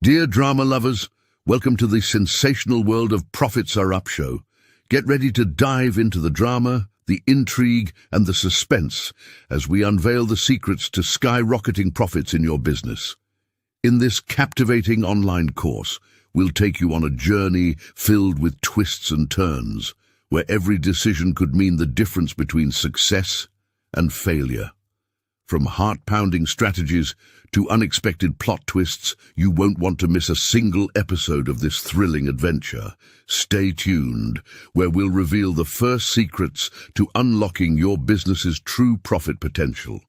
Dear drama lovers, welcome to the sensational world of Profits Are Up show. Get ready to dive into the drama, the intrigue, and the suspense as we unveil the secrets to skyrocketing profits in your business. In this captivating online course, we'll take you on a journey filled with twists and turns, where every decision could mean the difference between success and failure. From heart-pounding strategies to unexpected plot twists, you won't want to miss a single episode of this thrilling adventure. Stay tuned, where we'll reveal the first secrets to unlocking your business's true profit potential.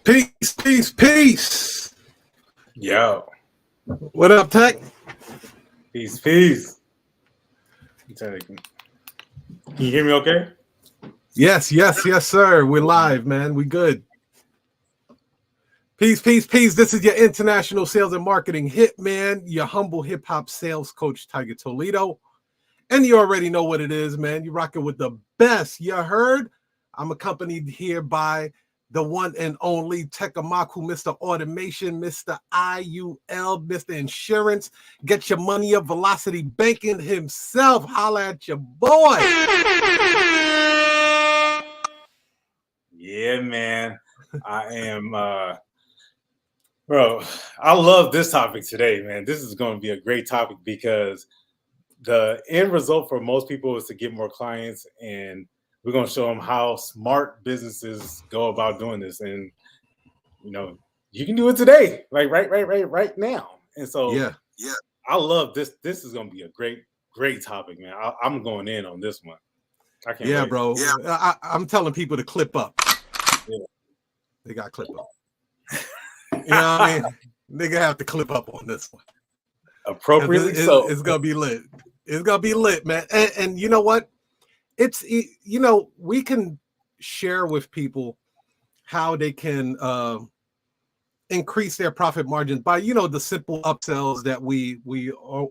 Peace, peace, peace. Yo, What up, Tech? peace, peace. Can you hear me okay? Yes, sir. We're live, man. We good. Peace, peace, peace. This is your international sales and marketing hitman, your humble hip hop sales coach, Tiger Toledo. And you already know what it is, man. You're rocking with the best. You heard? I'm accompanied here by the one and only TEKK, AMAKU, Mr. Automation, Mr. IUL, Mr. Insurance. Get your money up, Velocity Banking himself. Holla at your boy. Yeah, man. I am, bro. I love this topic today, man. This is going to be a great topic because the end result for most people is to get more clients, and we're going to show them how smart businesses go about doing this. And, you know, you can do it today, like right now. And so, Yeah. I love this. This is going to be a great topic, man. I'm going in on this one. I can't wait. Bro. Yeah. I'm telling people to clip up. Yeah. They got to clip up. You know what I mean? They gonna have to clip up on this one. Appropriately so. It's going to be lit. It's going to be lit, man. And you know what? It's, you know, we can share with people how they can increase their profit margins by, you know, the simple upsells that we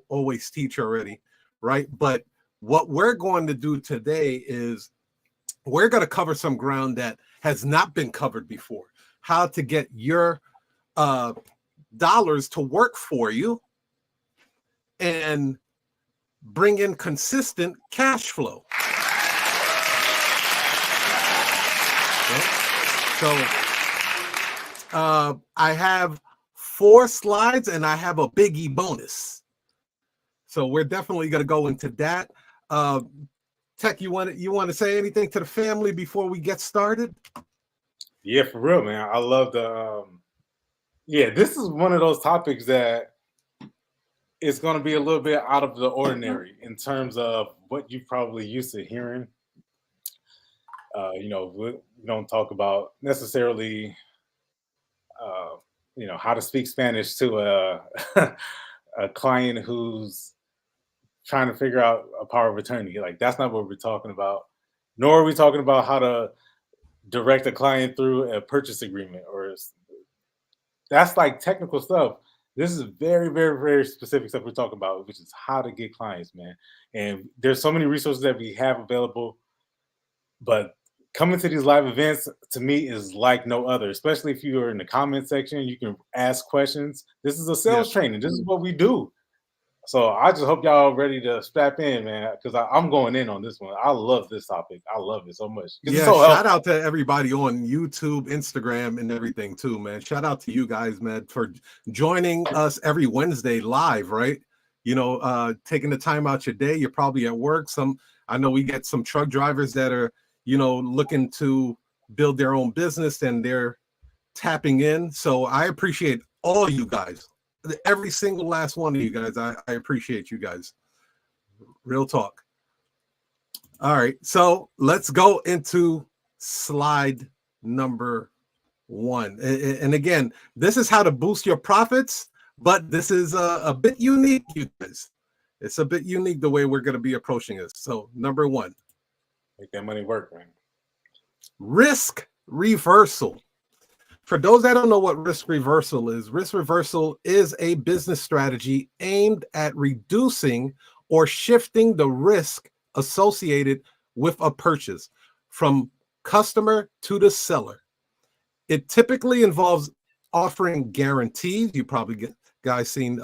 always teach already, right? But what we're going to do today is we're going to cover some ground that has not been covered before. How to get your dollars to work for you and bring in consistent cash flow. So I have 4 slides and I have a biggie bonus. So we're definitely going to go into that. Tech, you want to say anything to the family before we get started? Yeah, for real, man. I love the this is one of those topics that is going to be a little bit out of the ordinary in terms of what you probably used to hearing. You know, we don't talk about necessarily, you know, how to speak Spanish to a client who's trying to figure out a power of attorney. Like, that's not what we're talking about. Nor are we talking about how to direct a client through a purchase agreement, or that's like technical stuff. This is very, very, very specific stuff we're talking about, which is how to get clients, man. And there's so many resources that we have available, but coming to these live events to me is like no other, especially if you are in the comment section. You can ask questions. This is a sales training. This is what we do. So I just hope y'all ready to strap in, man, because I'm going in on this one. I love this topic. I love it so much. Yeah, shout out to everybody on YouTube, Instagram, and everything too, man. Shout out to you guys, man, for joining us every Wednesday live, right? You know, taking the time out your day. You're probably at work. I know we get some truck drivers that are, you know, looking to build their own business and they're tapping in. So I appreciate all you guys. Every single last one of you guys. I appreciate you guys. Real talk. All right. So let's go into slide number 1. And again, this is how to boost your profits, but this is a bit unique, you guys. It's a bit unique the way we're going to be approaching this. So number 1. Make that money work, man. Risk reversal. For those that don't know what risk reversal is a business strategy aimed at reducing or shifting the risk associated with a purchase from customer to the seller. It typically involves offering guarantees. You probably guys seen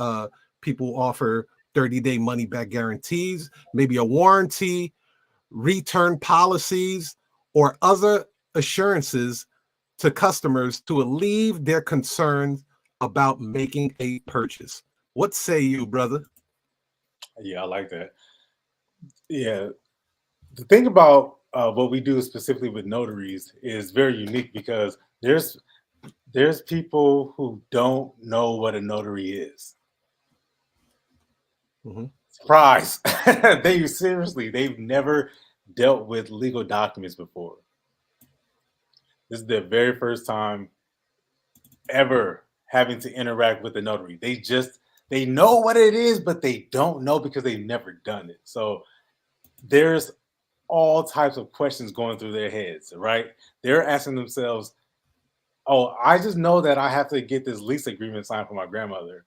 people offer 30-day money back guarantees, maybe a warranty, return policies, or other assurances to customers to alleviate their concerns about making a purchase. What say you, brother? Yeah, I like that. Yeah, the thing about what we do specifically with notaries is very unique because there's people who don't know what a notary is. Mm-hmm. Surprise! They've never dealt with legal documents before. This is their very first time ever having to interact with a notary. They know what it is, but they don't know because they've never done it. So there's all types of questions going through their heads, right? They're asking themselves, oh, I just know that I have to get this lease agreement signed for my grandmother.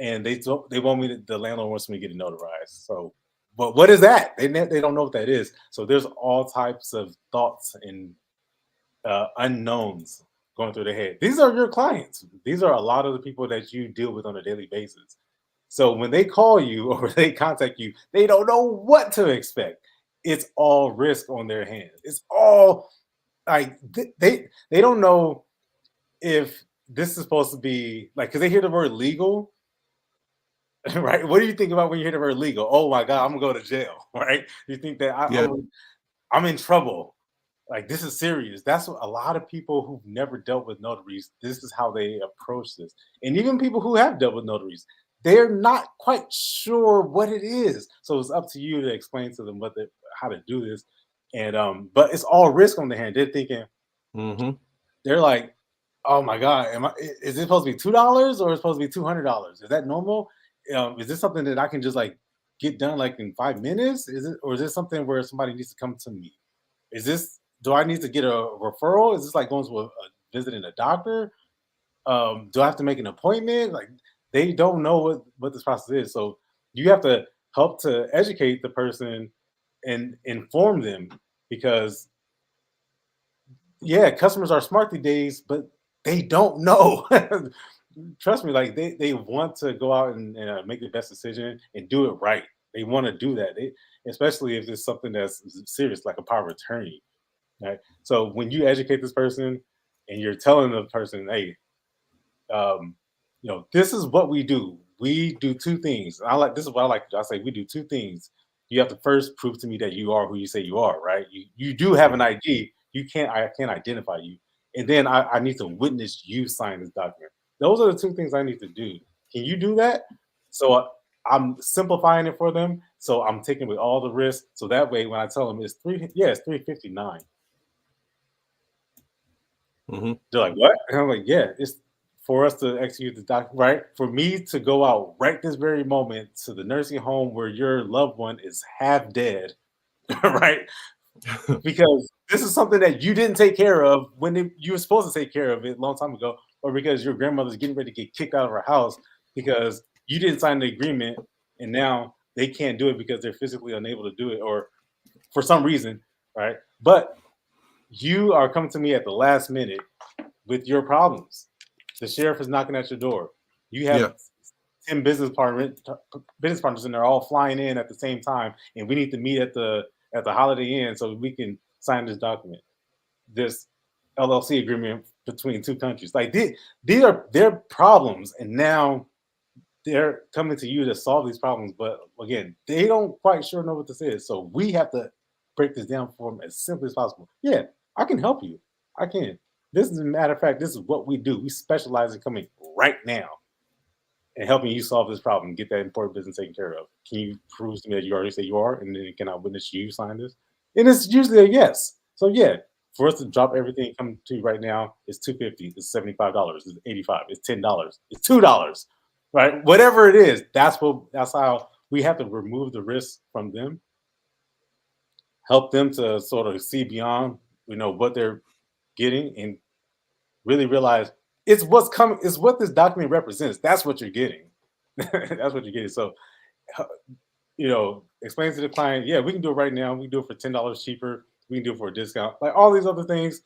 And they want me to, the landlord wants me to get it notarized. So, but what is that? They don't know what that is. So there's all types of thoughts and unknowns going through their head. These are your clients. These are a lot of the people that you deal with on a daily basis. So when they call you or they contact you, they don't know what to expect. It's all risk on their hands. It's all like they don't know if this is supposed to be like, because they hear the word legal, right? What do you think about when you hear the word legal? Oh my God, I'm gonna go to jail, right? You think that I'm in trouble. Like this is serious. That's what a lot of people who've never dealt with notaries, this is how they approach this. And even people who have dealt with notaries, they're not quite sure what it is. So it's up to you to explain to them how to do this. And but it's all risk on the hand. They're thinking, they're like, oh my God, is it supposed to be $2 or is it supposed to be $200? Is that normal? Is this something that I can just like get done like in 5 minutes? Is this something where somebody needs to come to me? Do I need to get a referral? Is this like going to visiting a doctor? Do I have to make an appointment? Like they don't know what this process is. So you have to help to educate the person and inform them because yeah, customers are smart these days, but they don't know. Trust me, like they want to go out and make the best decision and do it right. They want to do that, especially if it's something that's serious, like a power of attorney. Right. So when you educate this person and you're telling the person, hey, this is what we do. We do two things. This is what I like to do. I say we do two things. You have to first prove to me that you are who you say you are, right? You do have an ID. I can't identify you. And then I need to witness you sign this document. Those are the two things I need to do. Can you do that? So I'm simplifying it for them. So I'm taking with all the risks. So that way when I tell them it's $359. They're like, what? And I'm like, yeah, it's for us to execute the document, right? For me to go out right this very moment to the nursing home where your loved one is half dead, right? Because this is something that you didn't take care of when you were supposed to take care of it a long time ago, or because your grandmother's getting ready to get kicked out of her house because you didn't sign the agreement and now they can't do it because they're physically unable to do it or for some reason, right? But you are coming to me at the last minute with your problems. The sheriff is knocking at your door. You have 10 business partners and they're all flying in at the same time. And we need to meet at the Holiday Inn so we can sign this document, this LLC agreement between two countries. Like these are their problems. And now they're coming to you to solve these problems. But again, they don't quite sure know what this is. So we have to break this down for them as simply as possible. Yeah, I can help you. I can. This is a matter of fact, this is what we do. We specialize in coming right now and helping you solve this problem, get that important business taken care of. Can you prove to me that you already say you are? And then can I witness you sign this? And it's usually a yes. So yeah, for us to drop everything come to you right now, it's $250, it's $75, it's $85, it's $10, it's $2, right? Whatever it is, that's how we have to remove the risk from them, help them to sort of see beyond, what they're getting and really realize it's what's coming, it's what this document represents. That's what you're getting. That's what you're getting. So, explain to the client, yeah, we can do it right now. We can do it for $10 cheaper. We can do it for a discount. Like all these other things,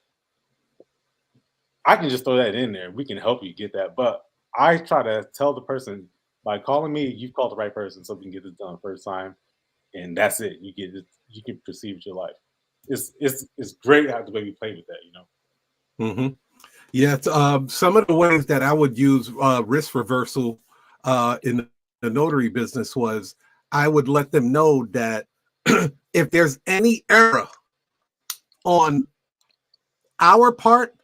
I can just throw that in there. We can help you get that. But I try to tell the person, by calling me, you've called the right person, so we can get this done first time, and that's it. You get it. You can proceed with your life. It's great how the way we play with that. Mm-hmm. Yeah, some of the ways that I would use risk reversal in the notary business was I would let them know that if there's any error on our part,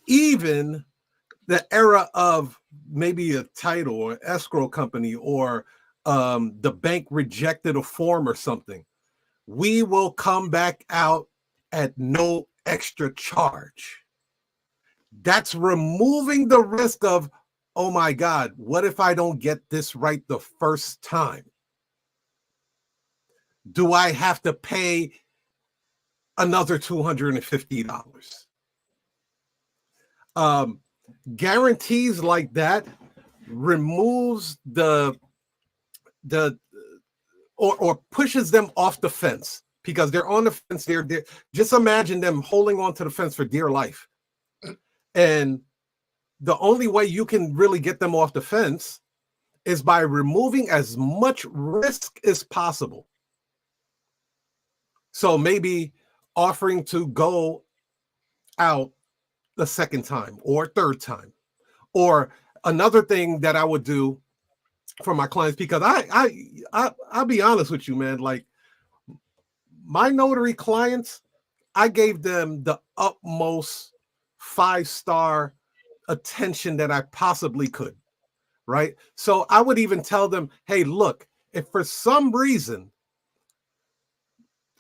even the error of maybe a title or escrow company or the bank rejected a form or something, we will come back out at no extra charge. That's removing the risk of, oh my God, what if I don't get this right the first time? Do I have to pay another $250? Guarantees like that removes or pushes them off the fence, because they're on the fence. They're just imagine them holding on to the fence for dear life. And the only way you can really get them off the fence is by removing as much risk as possible. So maybe offering to go out the second time or third time. Or another thing that I would do for my clients, because I'll be honest with you, man, like my notary clients, I gave them the utmost 5-star attention that I possibly could, right? So I would even tell them, hey, look, if for some reason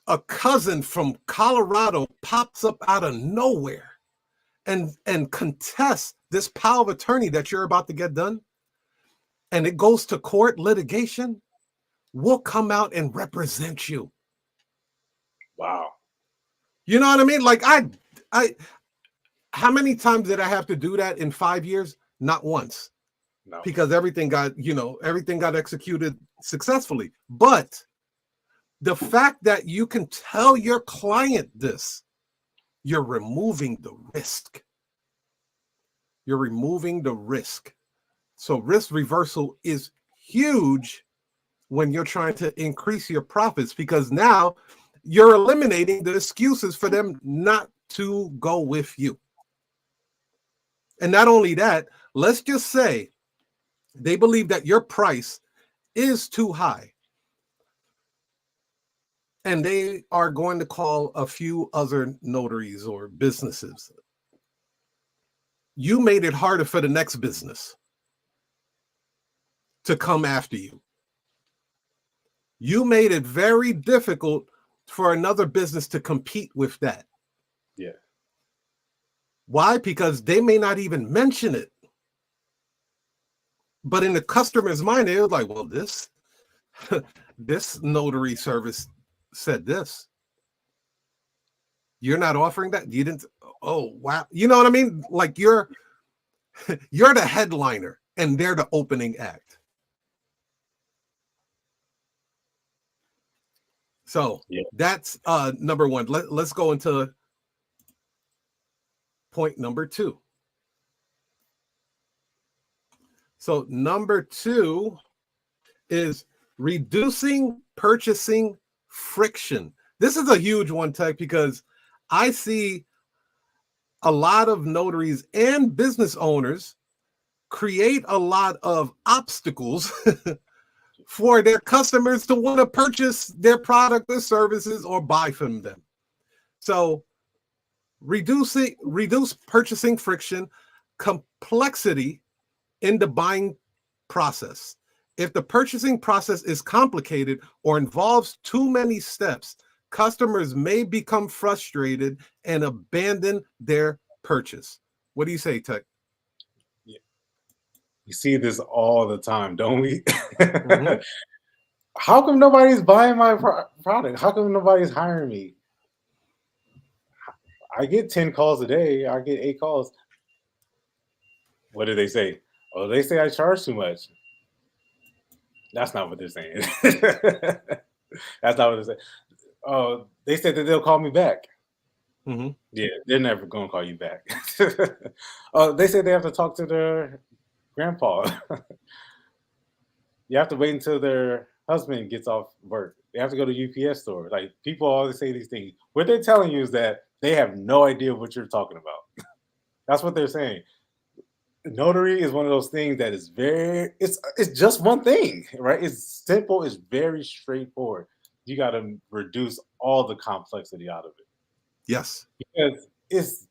a cousin from Colorado pops up out of nowhere and contests this power of attorney that you're about to get done, and it goes to court litigation, we'll come out and represent you. Wow. You know what I mean? Like how many times did I have to do that in 5 years? Not once. No. Because everything got executed successfully. But the fact that you can tell your client this, you're removing the risk. You're removing the risk. So risk reversal is huge when you're trying to increase your profits, because now you're eliminating the excuses for them not to go with you. And not only that, let's just say they believe that your price is too high, and they are going to call a few other notaries or businesses. You made it harder for the next business to come after you. You made it very difficult for another business to compete with that. Yeah. Why? Because they may not even mention it. But in the customer's mind, they're like, well, this notary service said this. You're not offering that? You didn't? Oh, wow. You know what I mean? Like you're the headliner and they're the opening act. So that's number one. Let's go into point number two. So number two is reducing purchasing friction. This is a huge one, TEKK, because I see a lot of notaries and business owners create a lot of obstacles for their customers to want to purchase their product or services or buy from them. So reduce purchasing friction, complexity in the buying process. If the purchasing process is complicated or involves too many steps, customers may become frustrated and abandon their purchase. What do you say, TEKK? Yeah. We see this all the time, don't we? Mm-hmm. How come nobody's buying my product? How come nobody's hiring me? I get 10 calls a day. I get 8 calls. What did they say? Oh, they say I charge too much. That's not what they're saying. That's not what they're saying. Oh, they said that they'll call me back. Mm-hmm. Yeah, they're never gonna call you back. Oh, they said they have to talk to their grandpa. You have to wait until their husband gets off work. They have to go to UPS store. Like people always say these things. What they're telling you is that they have no idea what you're talking about. That's what they're saying. Notary is one of those things that is it's just one thing, right? It's simple, it's very straightforward. You got to reduce all the complexity out of it. Yes. Because it's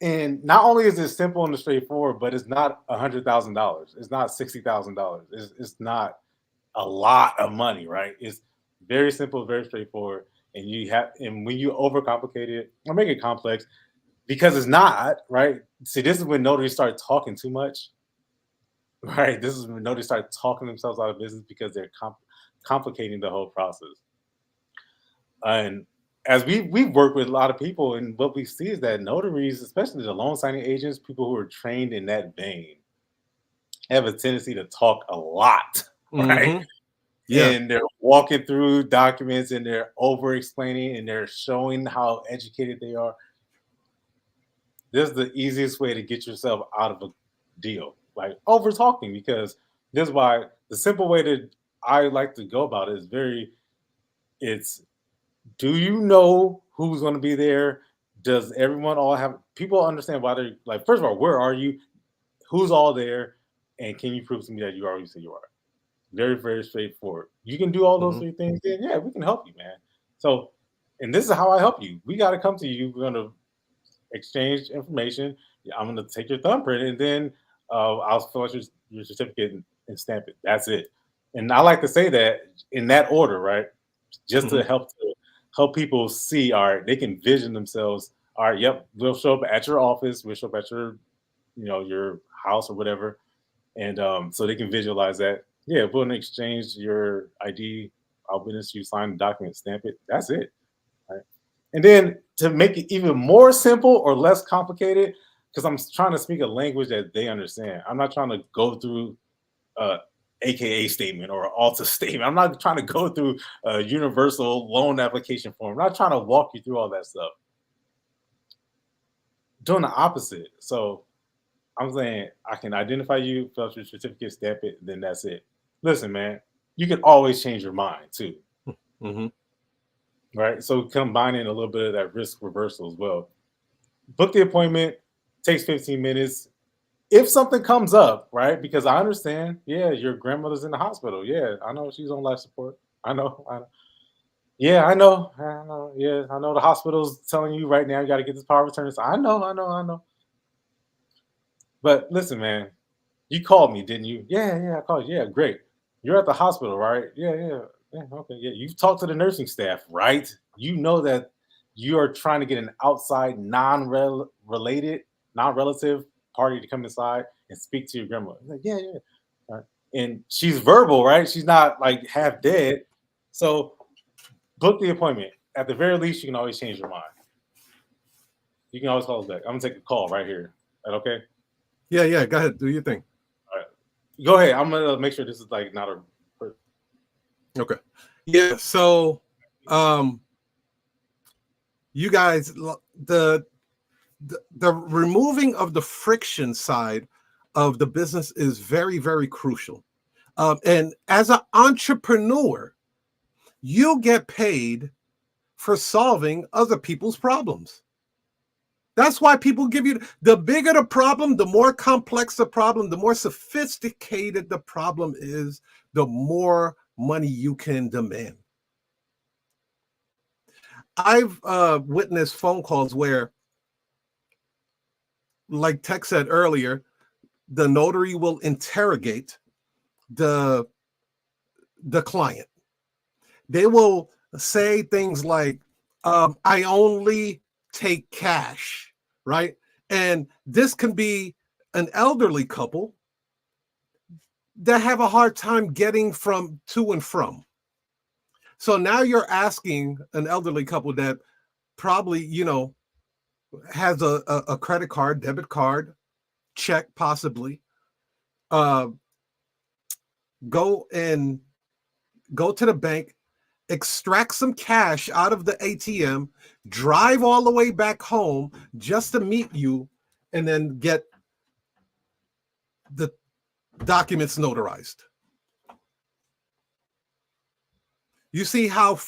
and not only is it simple and straightforward, but it's not $100,000. It's not $60,000. It's not a lot of money, right? It's very simple, very straightforward. And when you overcomplicate it or make it complex, because it's not, right? See, this is when notaries start talking too much, right? This is when notaries start talking themselves out of business because they're complicating the whole process. And as we've worked with a lot of people, and what we see is that notaries, especially the loan signing agents, people who are trained in that vein, have a tendency to talk a lot, right? Mm-hmm. Yeah. And they're walking through documents and they're over explaining and they're showing how educated they are. This is the easiest way to get yourself out of a deal, like over talking, because this is why the simple way that I like to go about it is it's do you know who's going to be there? Does everyone all have people understand why they're like, first of all, where are you? Who's all there? And can you prove to me that you already say you are? Very, very straightforward. You can do all those Mm-hmm. three things, then yeah, we can help you, man. So, and this is how I help you. We got to come to you. We're going to exchange information. I'm going to take your thumbprint and then I'll fill out your certificate and stamp it. That's it. And I like to say that in that order, right? Just Mm-hmm. to help people see, all right, they can vision themselves. All right, yep, we'll show up at your office. We'll show up at your, your house or whatever. And so they can visualize that. Yeah, we're going to exchange your ID. I'll witness you sign the document, stamp it. That's it. Right. And then to make it even more simple or less complicated, because I'm trying to speak a language that they understand. I'm not trying to go through AKA statement or Alta statement. I'm not trying to go through a universal loan application form. I'm not trying to walk you through all that stuff. Doing the opposite. So I'm saying I can identify you, fill out your certificate, stamp it, then that's it. Listen, man, you can always change your mind too. Mm-hmm. Right. So combining a little bit of that risk reversal as well. Book the appointment, takes 15 minutes. If something comes up, right? Because I understand, yeah, your grandmother's in the hospital. Yeah, I know she's on life support. I know. Yeah, I know. Yeah, I know the hospital's telling you right now you got to get this power of attorney. So I know. But listen, man, you called me, didn't you? Yeah, I called you. Yeah, great. You're at the hospital, right? Yeah, okay, yeah. You've talked to the nursing staff, right? You know that you are trying to get an outside, non-related, non-relative party to come inside and speak to your grandma. Like, yeah. Right. And she's verbal, right? She's not like half dead. So book the appointment. At the very least, you can always change your mind. You can always call us back. I'm gonna take a call right here. Is that okay? Yeah. Go ahead. Do your thing. All right. Go ahead. I'm gonna make sure this is like not a. Okay. Yeah. So, you guys, the removing of the friction side of the business is very, very crucial. And as an entrepreneur, you get paid for solving other people's problems. That's why people give you the bigger the problem, the more complex the problem, the more sophisticated the problem is, the more money you can demand. I've witnessed phone calls where, like TEKK said earlier, the notary will interrogate the client. They will say things like, I only take cash, right? And this can be an elderly couple that have a hard time getting from to and from. So now you're asking an elderly couple that probably, has a credit card, debit card, check possibly, go to the bank, extract some cash out of the ATM, drive all the way back home just to meet you, and then get the documents notarized. You see how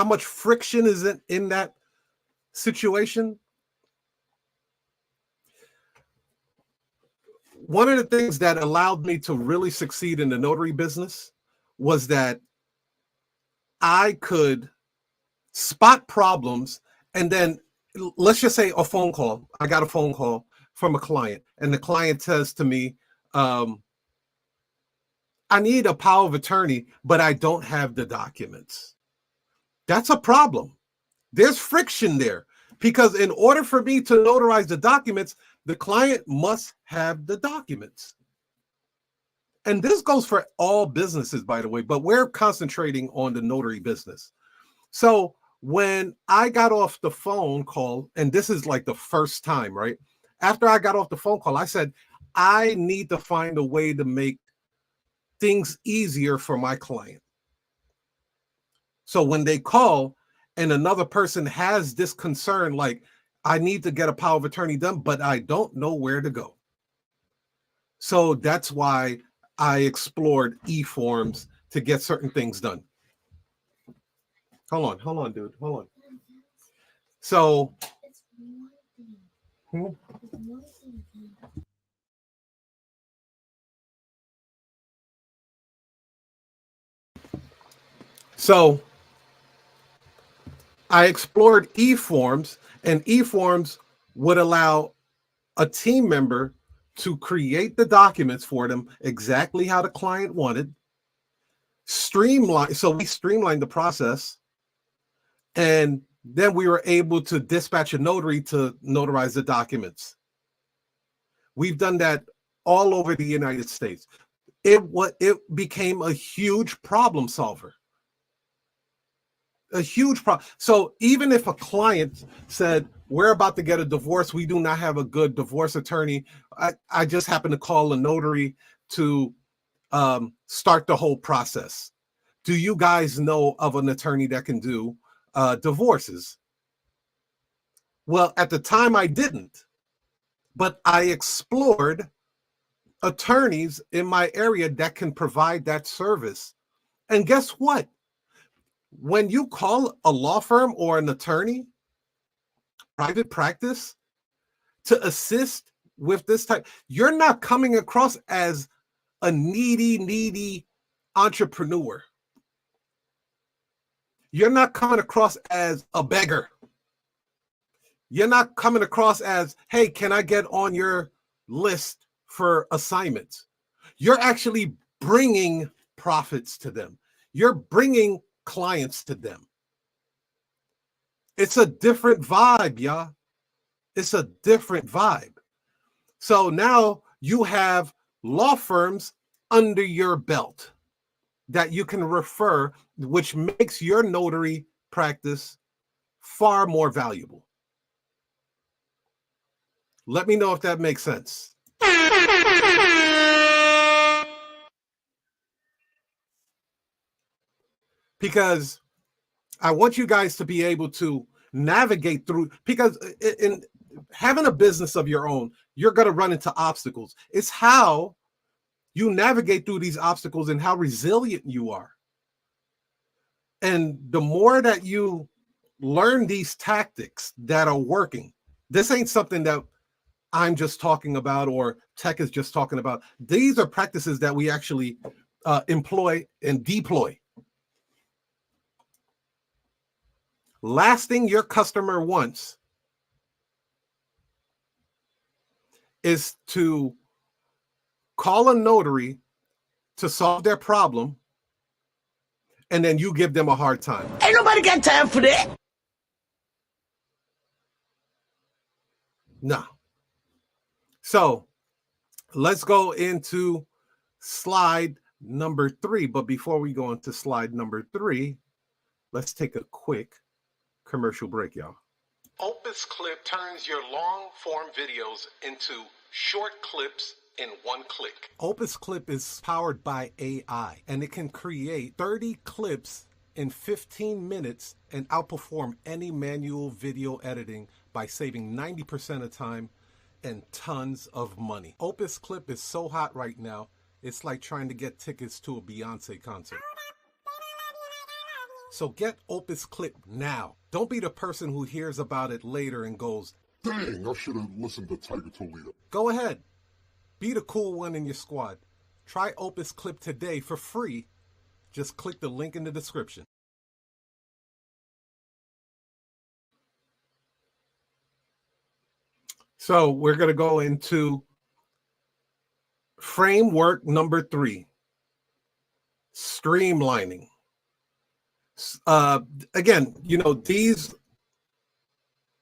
much friction is in that situation? One of the things that allowed me to really succeed in the notary business was that I could spot problems, and then let's just say a phone call. I got a phone call from a client, and the client says to me, I need a power of attorney, but I don't have the documents. That's a problem. There's friction there, because in order for me to notarize the documents, the client must have the documents. And this goes for all businesses, by the way, but we're concentrating on the notary business. So when I got off the phone call, and this is like the first time, right? After I got off the phone call, I said, I need to find a way to make things easier for my client. So when they call and another person has this concern, like, I need to get a power of attorney done, but I don't know where to go. So that's why I explored e-forms to get certain things done. Hold on, dude. Hold on. So, I explored e-forms, and e-forms would allow a team member to create the documents for them exactly how the client wanted. So we streamlined the process, and then we were able to dispatch a notary to notarize the documents. We've done that all over the United States. It became a huge problem solver. A huge problem. So even if a client said, we're about to get a divorce, we do not have a good divorce attorney, I just happen to call a notary to start the whole process. Do you guys know of an attorney that can do divorces? Well, at the time I didn't, but I explored attorneys in my area that can provide that service. And guess what? When you call a law firm or an attorney, private practice, to assist with this type, you're not coming across as a needy entrepreneur. You're not coming across as a beggar. You're not coming across as, hey, can I get on your list for assignments? You're actually bringing profits to them. You're bringing clients to them. It's a different vibe, y'all. It's a different vibe. So now you have law firms under your belt that you can refer, which makes your notary practice far more valuable. Let me know if that makes sense. Because I want you guys to be able to navigate through, because in having a business of your own, you're going to run into obstacles. It's how you navigate through these obstacles and how resilient you are. And the more that you learn these tactics that are working, this ain't something that I'm just talking about or TEKK is just talking about. These are practices that we actually employ and deploy. Last thing your customer wants is to call a notary to solve their problem, and then you give them a hard time. Ain't nobody got time for that. No. So let's go into slide number 3. But before we go into slide number 3, let's take a quick commercial break, y'all. Opus Clip turns your long-form videos into short clips in one click. Opus Clip is powered by AI, and it can create 30 clips in 15 minutes and outperform any manual video editing by saving 90% of time and tons of money. Opus Clip is so hot right now, it's like trying to get tickets to a Beyonce concert. So get Opus Clip now. Don't be the person who hears about it later and goes, dang, I should have listened to Tiger Toledo. Go ahead. Be the cool one in your squad. Try Opus Clip today for free. Just click the link in the description. So we're going to go into framework number 3, streamlining. Again, these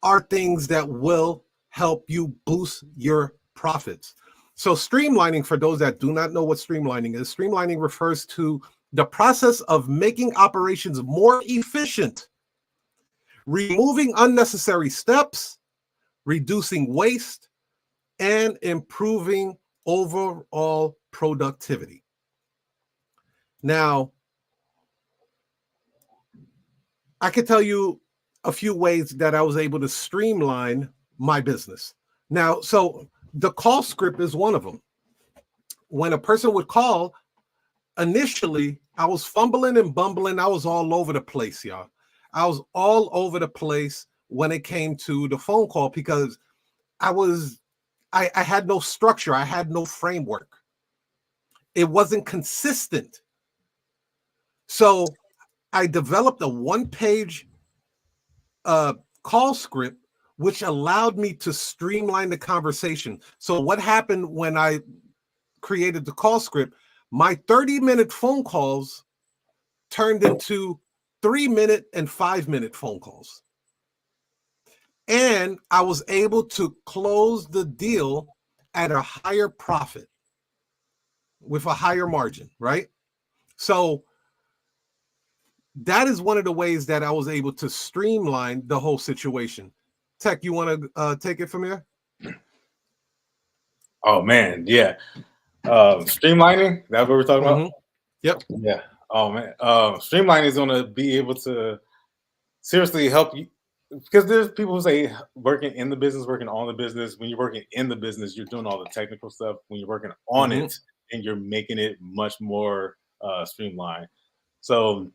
are things that will help you boost your profits. So streamlining, for those that do not know what streamlining refers to the process of making operations more efficient, removing unnecessary steps, reducing waste, and improving overall productivity. Now, I could tell you a few ways that I was able to streamline my business. Now, so the call script is one of them. When a person would call, initially, I was fumbling and bumbling. I was all over the place, y'all. I was all over the place when it came to the phone call because I had no structure. I had no framework. It wasn't consistent. So I developed a one-page call script, which allowed me to streamline the conversation. So what happened when I created the call script, my 30-minute phone calls turned into 3-minute and 5-minute phone calls. And I was able to close the deal at a higher profit with a higher margin, right? So that is one of the ways that I was able to streamline the whole situation. TEKK, you want to take it from here? Oh man, yeah. Streamlining, that's what we're talking about? Yep. Yeah. Oh man. Streamlining is gonna be able to seriously help you, because there's people who say working in the business, working on the business. When you're working in the business, you're doing all the technical stuff. When you're working on it, and you're making it much more streamlined. So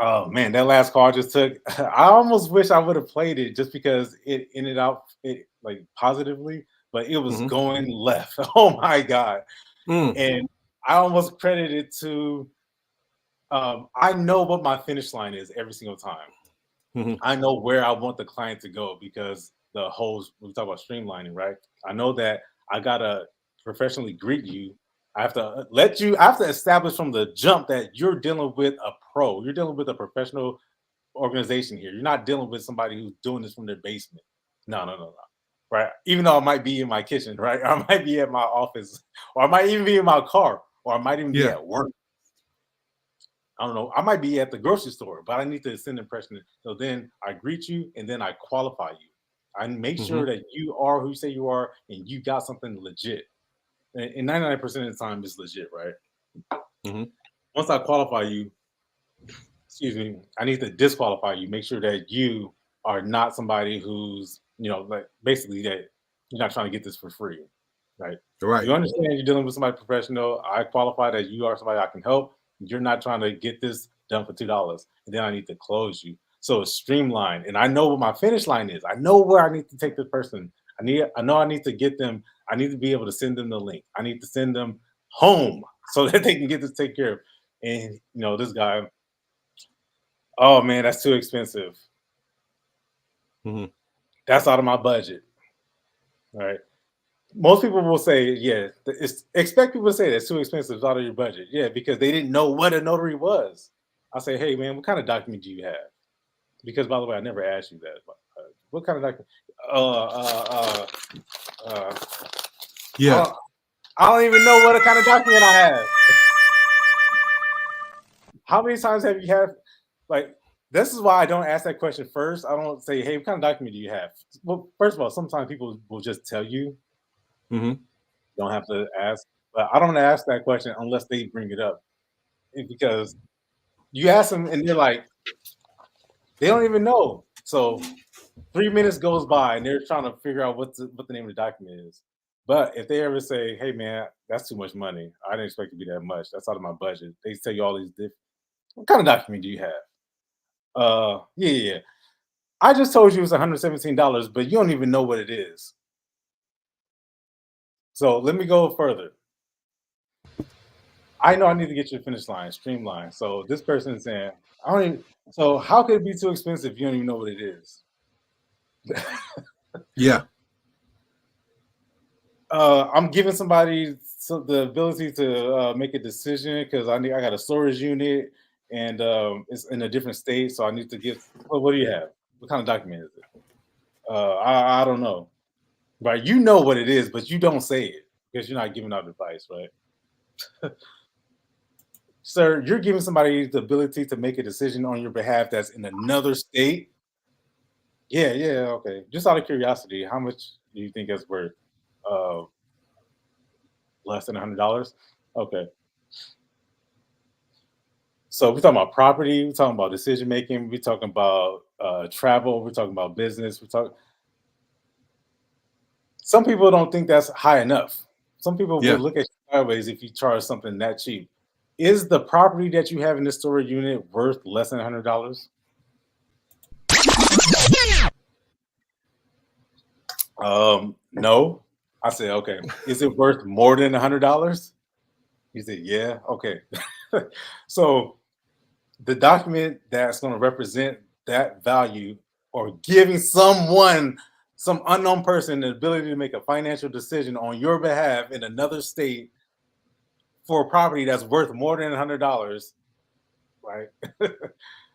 oh man, that last call I just took, I almost wish I would have played it just because it ended out like positively, but it was going left. Oh my God. And I almost credited it to, I know what my finish line is every single time. I know where I want the client to go because the whole, we talk about streamlining, right? I know that I gotta professionally greet you. I have to establish from the jump that you're dealing with a pro. You're dealing with a professional organization here. You're not dealing with somebody who's doing this from their basement. No. Right? Even though I might be in my kitchen, right? I might be at my office, or I might even be in my car, or I might even be at work. I don't know. I might be at the grocery store, but I need to send an impression. So then I greet you, and then I qualify you. I make sure that you are who you say you are, and you got something legit. And 99% of the time, it's legit, right? Once I qualify you, excuse me, I need to disqualify you. Make sure that you are not somebody who's, like basically that you're not trying to get this for free, right? Right. You understand you're dealing with somebody professional. I qualify that you are somebody I can help. You're not trying to get this done for $2, and then I need to close you. So it's streamlined, and I know what my finish line is. I know where I need to take this person. I know I need to get them. I need to be able to send them the link. I need to send them home so that they can get this taken care of. And this guy, oh man, that's too expensive. That's out of my budget. All right. Most people will say, yeah, expect people to say that's too expensive, it's out of your budget. Yeah, because they didn't know what a notary was. I say, hey man, what kind of document do you have? Because by the way, I never asked you that. What kind of document? Yeah. I don't even know what kind of document I have. How many times have you had, like, This is why I don't ask that question first. I don't say, "Hey, what kind of document do you have?" Well, first of all, sometimes people will just tell you. Mm-hmm. You don't have to ask, but I don't ask that question unless they bring it up, because you ask them and they're like, they don't even know. So 3 minutes goes by and they're trying to figure out what the name of the document is. But if they ever say, "Hey, man, that's too much money. I didn't expect it to be that much. That's out of my budget." They tell you all these different. What kind of document do you have? Yeah. I just told you it's $117, but you don't even know what it is. So let me go further. I know I need to get you to the finish line, streamline. So this person is saying, I don't even, so how could it be too expensive if you don't even know what it is? Yeah. I'm giving somebody the ability to make a decision because I got a storage unit and it's in a different state, so I need to get. Well, what do you have? What kind of document is it? I don't know. Right, you know what it is, but you don't say it because you're not giving out advice, right? Sir, you're giving somebody the ability to make a decision on your behalf that's in another state. Yeah, okay. Just out of curiosity, how much do you think that's worth? Uh, Less than $100? Okay. So we're talking about property, we're talking about decision making, we're talking about travel, we're talking about business, we're talking. Some people don't think that's high enough. Some people will Yeah. look at you sideways if you charge something that cheap. Is the property that you have in the storage unit worth less than $100? No. I said, okay. Is it worth more than $100? He said, yeah. Okay. So the document that's going to represent that value or giving someone, some unknown person, the ability to make a financial decision on your behalf in another state for a property that's worth more than $100, right?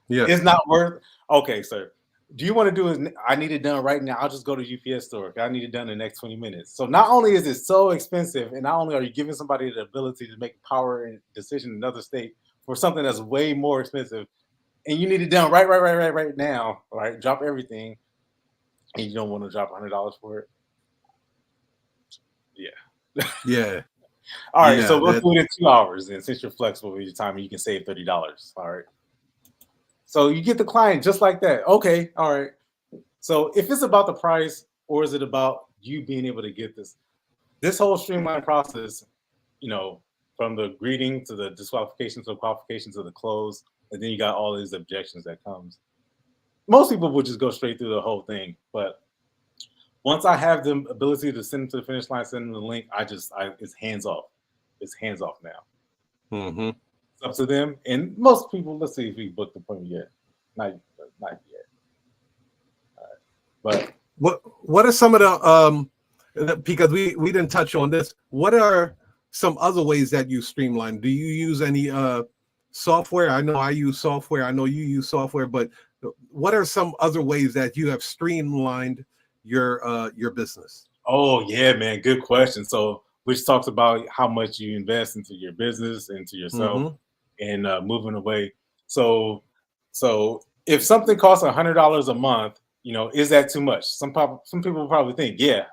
Yeah. It's not worth. Okay, sir. Do you want to do it? I need it done right now. I'll just go to UPS store. I need it done in the next 20 minutes. So not only is it so expensive, and not only are you giving somebody the ability to make a power and decision in another state for something that's way more expensive, and you need it done right now, right? Drop everything, and you don't want to drop $100 for it. Yeah. Yeah. All right. Yeah. So we'll do it in 2 hours, and since you're flexible with your time, you can save $30. All right. So you get the client just like that. Okay. All right. So if it's about the price, or is it about you being able to get this whole streamlined process, from the greeting to the disqualification to the qualification to the close, and then you got all these objections that comes. Most people will just go straight through the whole thing, but once I have the ability to send them to the finish line, send them the link, it's hands off. It's hands off now. Mm-hmm. It's up to them. And most people, let's see if we booked the appointment yet. Not yet. All right. But What are some of the because we didn't touch on this. What are some other ways that you streamline? Do you use any software? I know I use software. I know you use software, but what are some other ways that you have streamlined your business? oh yeah, man, good question. So which talks about how much you invest into your business, into yourself, Mm-hmm. and moving away. So if something costs $100 a month, is that too much? Some people will probably think, yeah,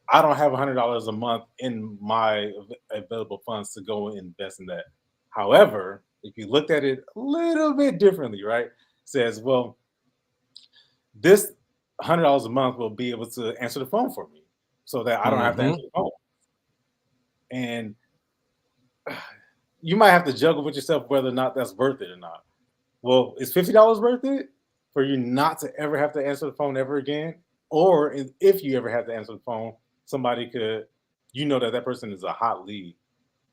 I don't have $100 a month in my available funds to go and invest in that. However, if you looked at it a little bit differently, right? Says, well, this $100 a month will be able to answer the phone for me, so that I don't have to Mm-hmm. answer the phone. And you might have to juggle with yourself whether or not that's worth it or not. Well, is $50 worth it for you not to ever have to answer the phone ever again? Or if you ever have to answer the phone, somebody could, that person is a hot lead.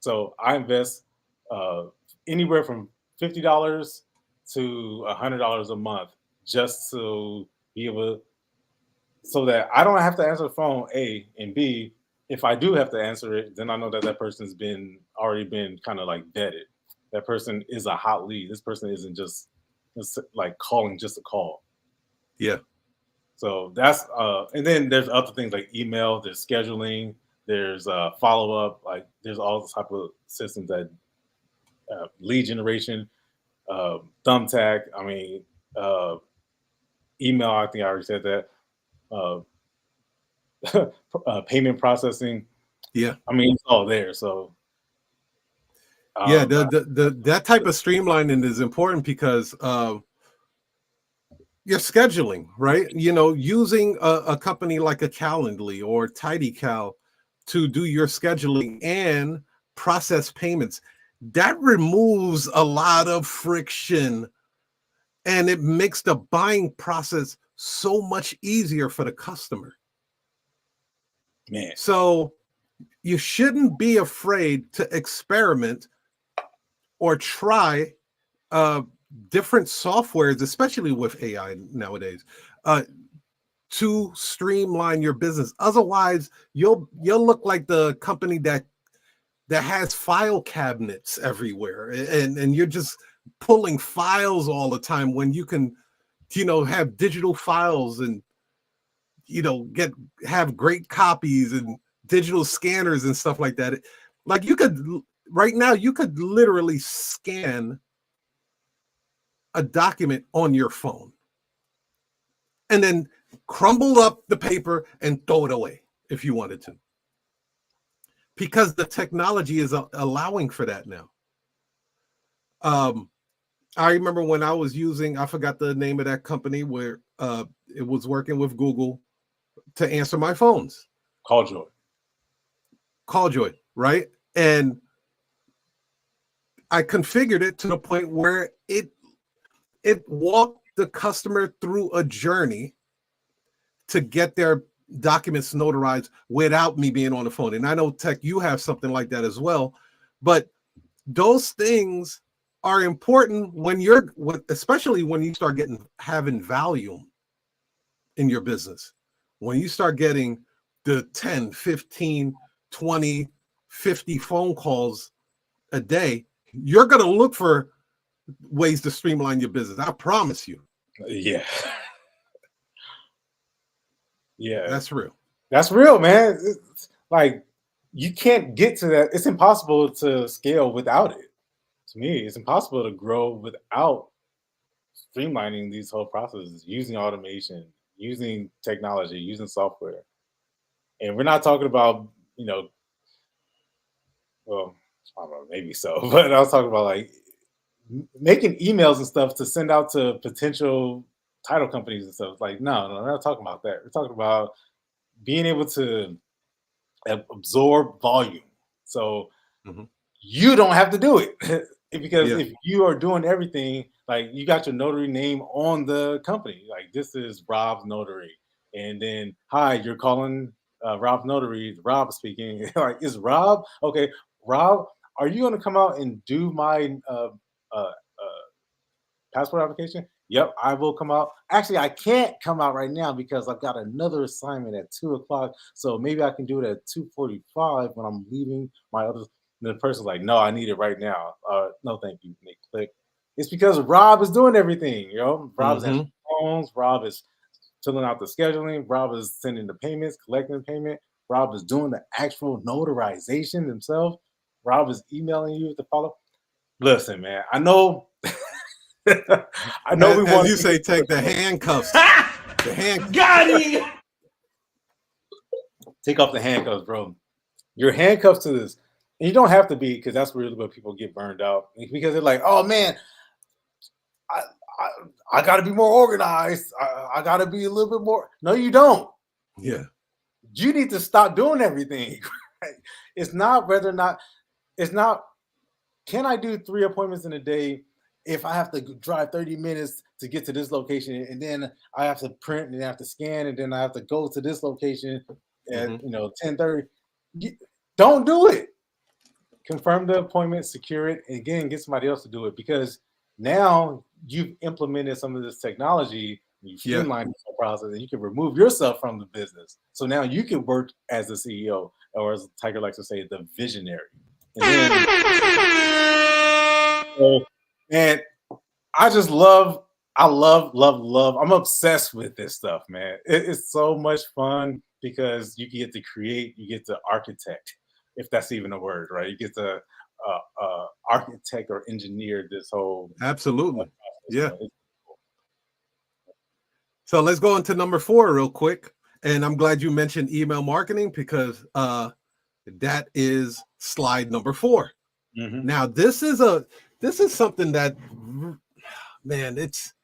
So I invest uh, anywhere from $50 to $100 a month just to be able, so that I don't have to answer the phone, A, and B, if I do have to answer it, then I know that that person's already been kind of like vetted. That person is a hot lead. This person isn't just like calling just a call. Yeah. So that's and then there's other things like email, there's scheduling, there's follow up, like there's all the type of systems that lead generation, thumbtack. I mean, email, I think I already said that. Payment processing. Yeah. I mean, it's all there. So Yeah, that type of streamlining is important because your scheduling, right? You know, using a company like a Calendly or TidyCal to do your scheduling and process payments, that removes a lot of friction and it makes the buying process so much easier for the customer. man, So you shouldn't be afraid to experiment or try different softwares, especially with AI nowadays, to streamline your business. Otherwise, you'll look like the company that has file cabinets everywhere, and you're just pulling files all the time when you can, have digital files and have great copies and digital scanners and stuff like that. Like right now, you could literally scan a document on your phone and then crumble up the paper and throw it away if you wanted to, because the technology is allowing for that now. I remember when I was I forgot the name of that company where it was working with Google to answer my phones. CallJoy, right? And I configured it to the point where it walked the customer through a journey to get their documents notarized without me being on the phone. And I know, Tech, you have something like that as well. But those things are important especially when you start having volume in your business. When you start getting the 10, 15, 20, 50 phone calls a day, you're going to look for ways to streamline your business. I promise you. Yeah. Yeah. That's real. That's real, man. It's like, you can't get to that. It's impossible to scale without it. To me, it's impossible to grow without streamlining these whole processes, using automation, using technology, using software. And we're not talking about, well, I don't know, maybe so, but I was talking about like making emails and stuff to send out to potential title companies and stuff. Like, no, we're not talking about that. We're talking about being able to absorb volume. So you don't have to do it. Because if you are doing everything, like you got your notary name on the company, like this is Rob's Notary. And then, hi, you're calling Rob's Notary, Rob speaking. Like, is Rob, okay, Rob, are you going to come out and do my passport application? Yep, I will come out. Actually, I can't come out right now because I've got another assignment at 2:00. So maybe I can do it at 2:45 when I'm leaving my other. And the person's like, no, I need it right now. No, thank you. And they click. It's because Rob is doing everything. Rob is answering phones. Rob is filling out the scheduling. Rob is sending the payments, collecting the payment. Rob is doing the actual notarization himself. Rob is emailing you to follow. Listen, man, I know. I know we want you say, take the handcuffs. Got him! Take off the handcuffs, bro. You're handcuffed to this. And you don't have to be, because that's really where people get burned out. Because they're like, oh man, I got to be more organized. I got to be a little bit more. No, you don't. Yeah. You need to stop doing everything. It's not whether or not, it's not, can I do 3 appointments in a day if I have to drive 30 minutes to get to this location, and then I have to print and I have to scan, and then I have to go to this location at 10:30. Don't do it. Confirm the appointment, secure it, and again, get somebody else to do it, because now you've implemented some of this technology, you streamlined the whole process, and you can remove yourself from the business. So now you can work as the CEO, or as Tiger likes to say, the visionary. And then, and I just love. I'm obsessed with this stuff, man. It's so much fun because you get to create, you get to architect, if that's even a word, right? You get to architect or engineer this whole. Absolutely. Yeah. So let's go into number 4 real quick. And I'm glad you mentioned email marketing because that is slide number 4. Mm-hmm. Now, this is something that, man, it's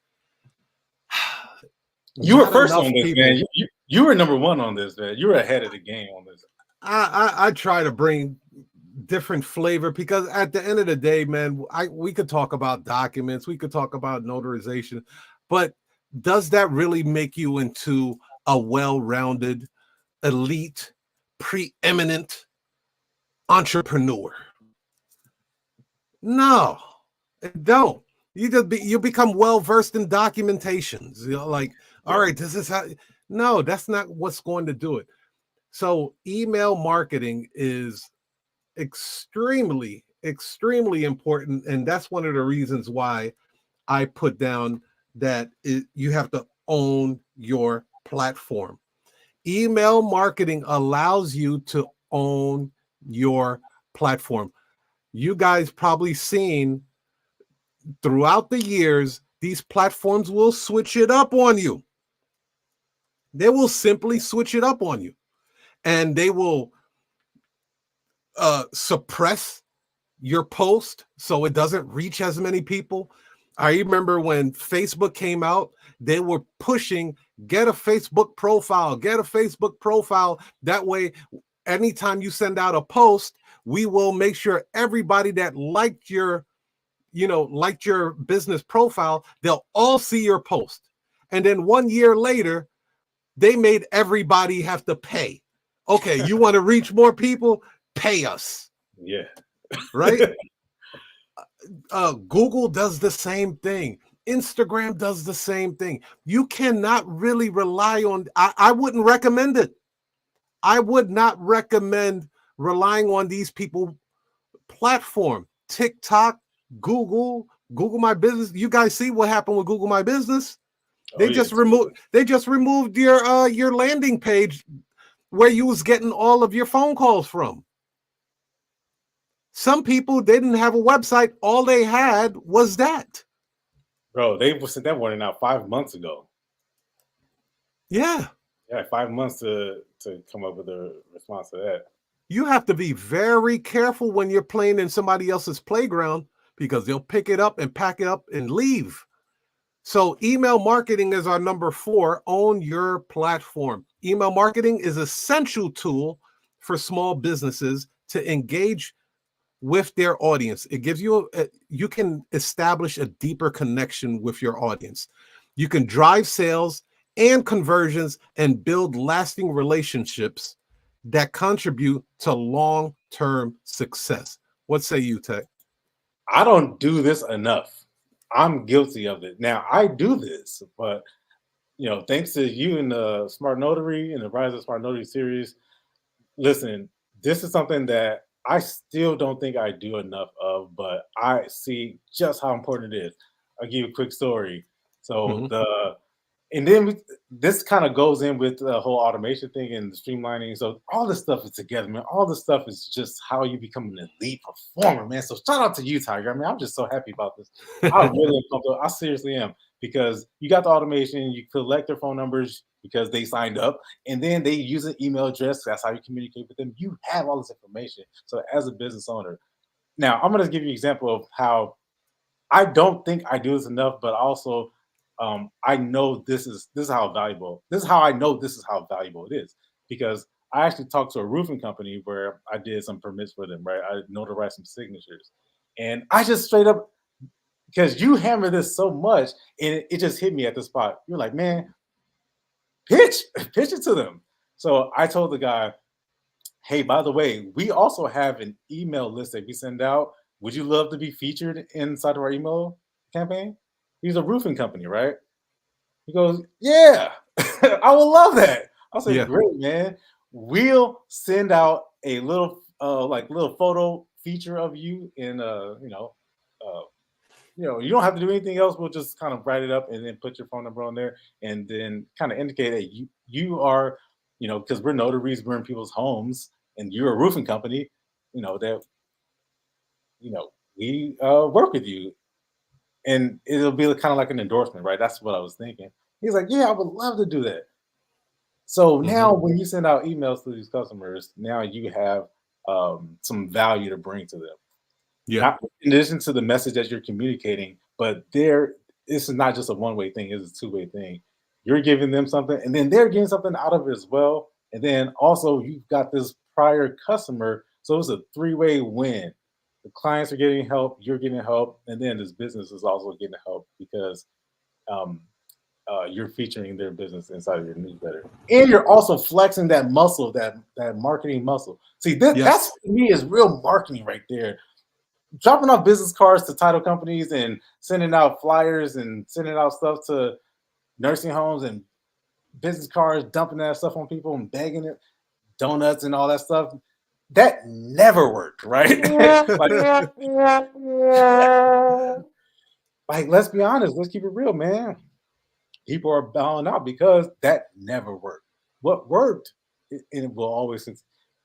You were not first enough on this, people. man. You were number 1 on this, man. You were ahead of the game on this. I try to bring different flavor because at the end of the day, man, we could talk about documents, we could talk about notarization, but does that really make you into a well-rounded, elite, preeminent entrepreneur? No, it don't. You become well-versed in documentations. You know, like, all right, this is how. No, that's not what's going to do it. So email marketing is extremely, extremely important. And that's one of the reasons why I put down that you have to own your platform. Email marketing allows you to own your platform. You guys probably seen throughout the years, these platforms will switch it up on you. They will simply switch it up on you. And they will suppress your post so it doesn't reach as many people. I remember when Facebook came out, they were pushing get a Facebook profile, get a Facebook profile. That way, anytime you send out a post, we will make sure everybody that liked your business profile, they'll all see your post. And then 1 year later, they made everybody have to pay. Okay, you want to reach more people? Pay us. Yeah. Right? Google does the same thing. Instagram does the same thing. You cannot really rely on, I wouldn't recommend it. I would not recommend relying on these people platform. TikTok, Google My Business. You guys see what happened with Google My Business? They just removed your landing page where you was getting all of your phone calls from. Some people didn't have a website. All they had was that. Bro, they sent that warning out 5 months ago. Yeah. Yeah, 5 months to come up with a response to that. You have to be very careful when you're playing in somebody else's playground because they'll pick it up and pack it up and leave. So email marketing is our number 4. Own your platform. Email marketing is an essential tool for small businesses to engage with their audience. It gives you, you can establish a deeper connection with your audience. You can drive sales and conversions and build lasting relationships that contribute to long-term success. What say you, TEKK? I don't do this enough. I'm guilty of it. Now I do this, but thanks to you and the Smart Notary and the Rise of Smart Notary series, listen, this is something that I still don't think I do enough of, but I see just how important it is. I'll give you a quick story. So this kind of goes in with the whole automation thing and the streamlining. So all this stuff is together, man. All this stuff is just how you become an elite performer, man. So shout out to you, Tiger. I mean, I'm just so happy about this. I really am pumped up. I seriously am, because you got the automation, you collect their phone numbers because they signed up, and then they use an email address. That's how you communicate with them. You have all this information. So as a business owner, now I'm going to give you an example of how I don't think I do this enough, but also I know this is how valuable. This is how I know this is how valuable it is, because I actually talked to a roofing company where I did some permits for them. Right, I notarized some signatures, and I just straight up, because you hammer this so much, and it just hit me at the spot. You're like, man, pitch it to them. So I told the guy, hey, by the way, we also have an email list that we send out. Would you love to be featured inside of our email campaign? He's a roofing company, right? He goes, yeah, I would love that. I said, great, man. We'll send out a little little photo feature of you in you don't have to do anything else. We'll just kind of write it up and then put your phone number on there, and then kind of indicate that you are, because we're notaries, we're in people's homes, and you're a roofing company, that we work with you, and it'll be kind of like an endorsement, right? That's what I was thinking. He's like, yeah, I would love to do that. So now when you send out emails to these customers, now you have some value to bring to them. Yeah. Not in addition to the message that you're communicating, but this is not just a one-way thing, it's a two-way thing. You're giving them something, and then they're getting something out of it as well. And then also you've got this prior customer, so it's a three-way win. The clients are getting help, you're getting help, and then this business is also getting help because you're featuring their business inside of your newsletter, and you're also flexing that muscle, that marketing muscle. See, that's to me is real marketing right there. Dropping off business cards to title companies and sending out flyers and sending out stuff to nursing homes and business cards, dumping that stuff on people and begging it, donuts and all that stuff. That never worked, right? like, let's be honest, let's keep it real, man. People are bowing out because that never worked. What worked, and it will always,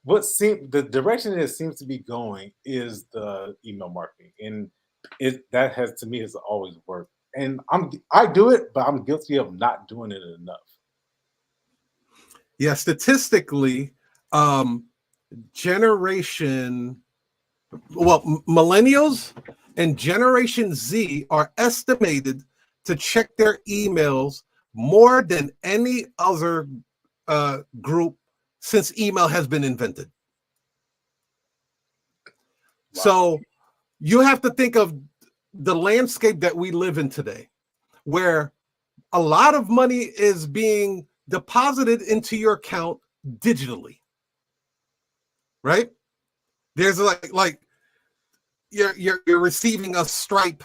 the direction it seems to be going is the email marketing, and that has to me has always worked. And I do it, but I'm guilty of not doing it enough. Yeah, statistically, millennials and Generation Z are estimated to check their emails more than any other group since email has been invented. Wow. So you have to think of the landscape that we live in today, where a lot of money is being deposited into your account digitally, right? There's like you're receiving a Stripe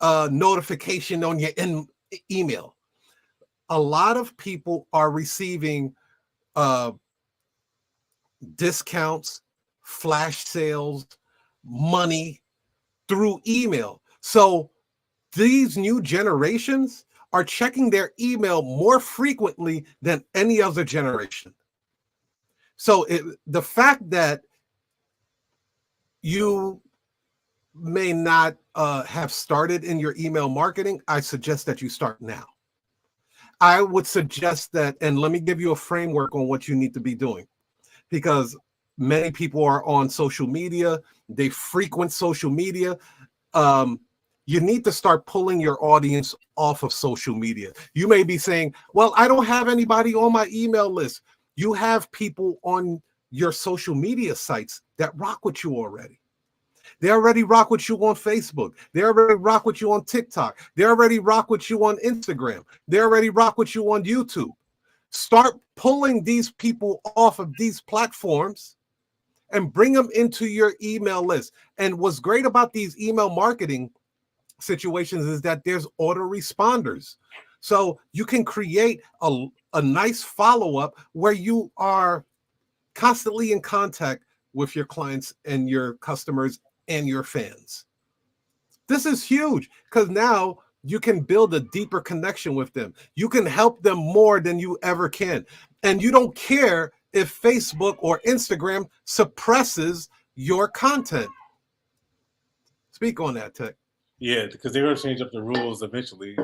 notification on your email. A lot of people are receiving discounts, flash sales, money through email. So these new generations are checking their email more frequently than any other generation. So the fact that you may not have started in your email marketing, I suggest that you start now. I would suggest that, and let me give you a framework on what you need to be doing, because many people are on social media, they frequent social media. You need to start pulling your audience off of social media. You may be saying, well, I don't have anybody on my email list. You have people on your social media sites that rock with you already. They already rock with you on Facebook. They already rock with you on TikTok. They already rock with you on Instagram. They already rock with you on YouTube. Start pulling these people off of these platforms and bring them into your email list. And what's great about these email marketing situations is that there's autoresponders. So you can create a nice follow-up where you are constantly in contact with your clients and your customers and your fans. This is huge because now you can build a deeper connection with them. You can help them more than you ever can. And you don't care if Facebook or Instagram suppresses your content. Speak on that, TEKK. Yeah, because they're going to change up the rules eventually.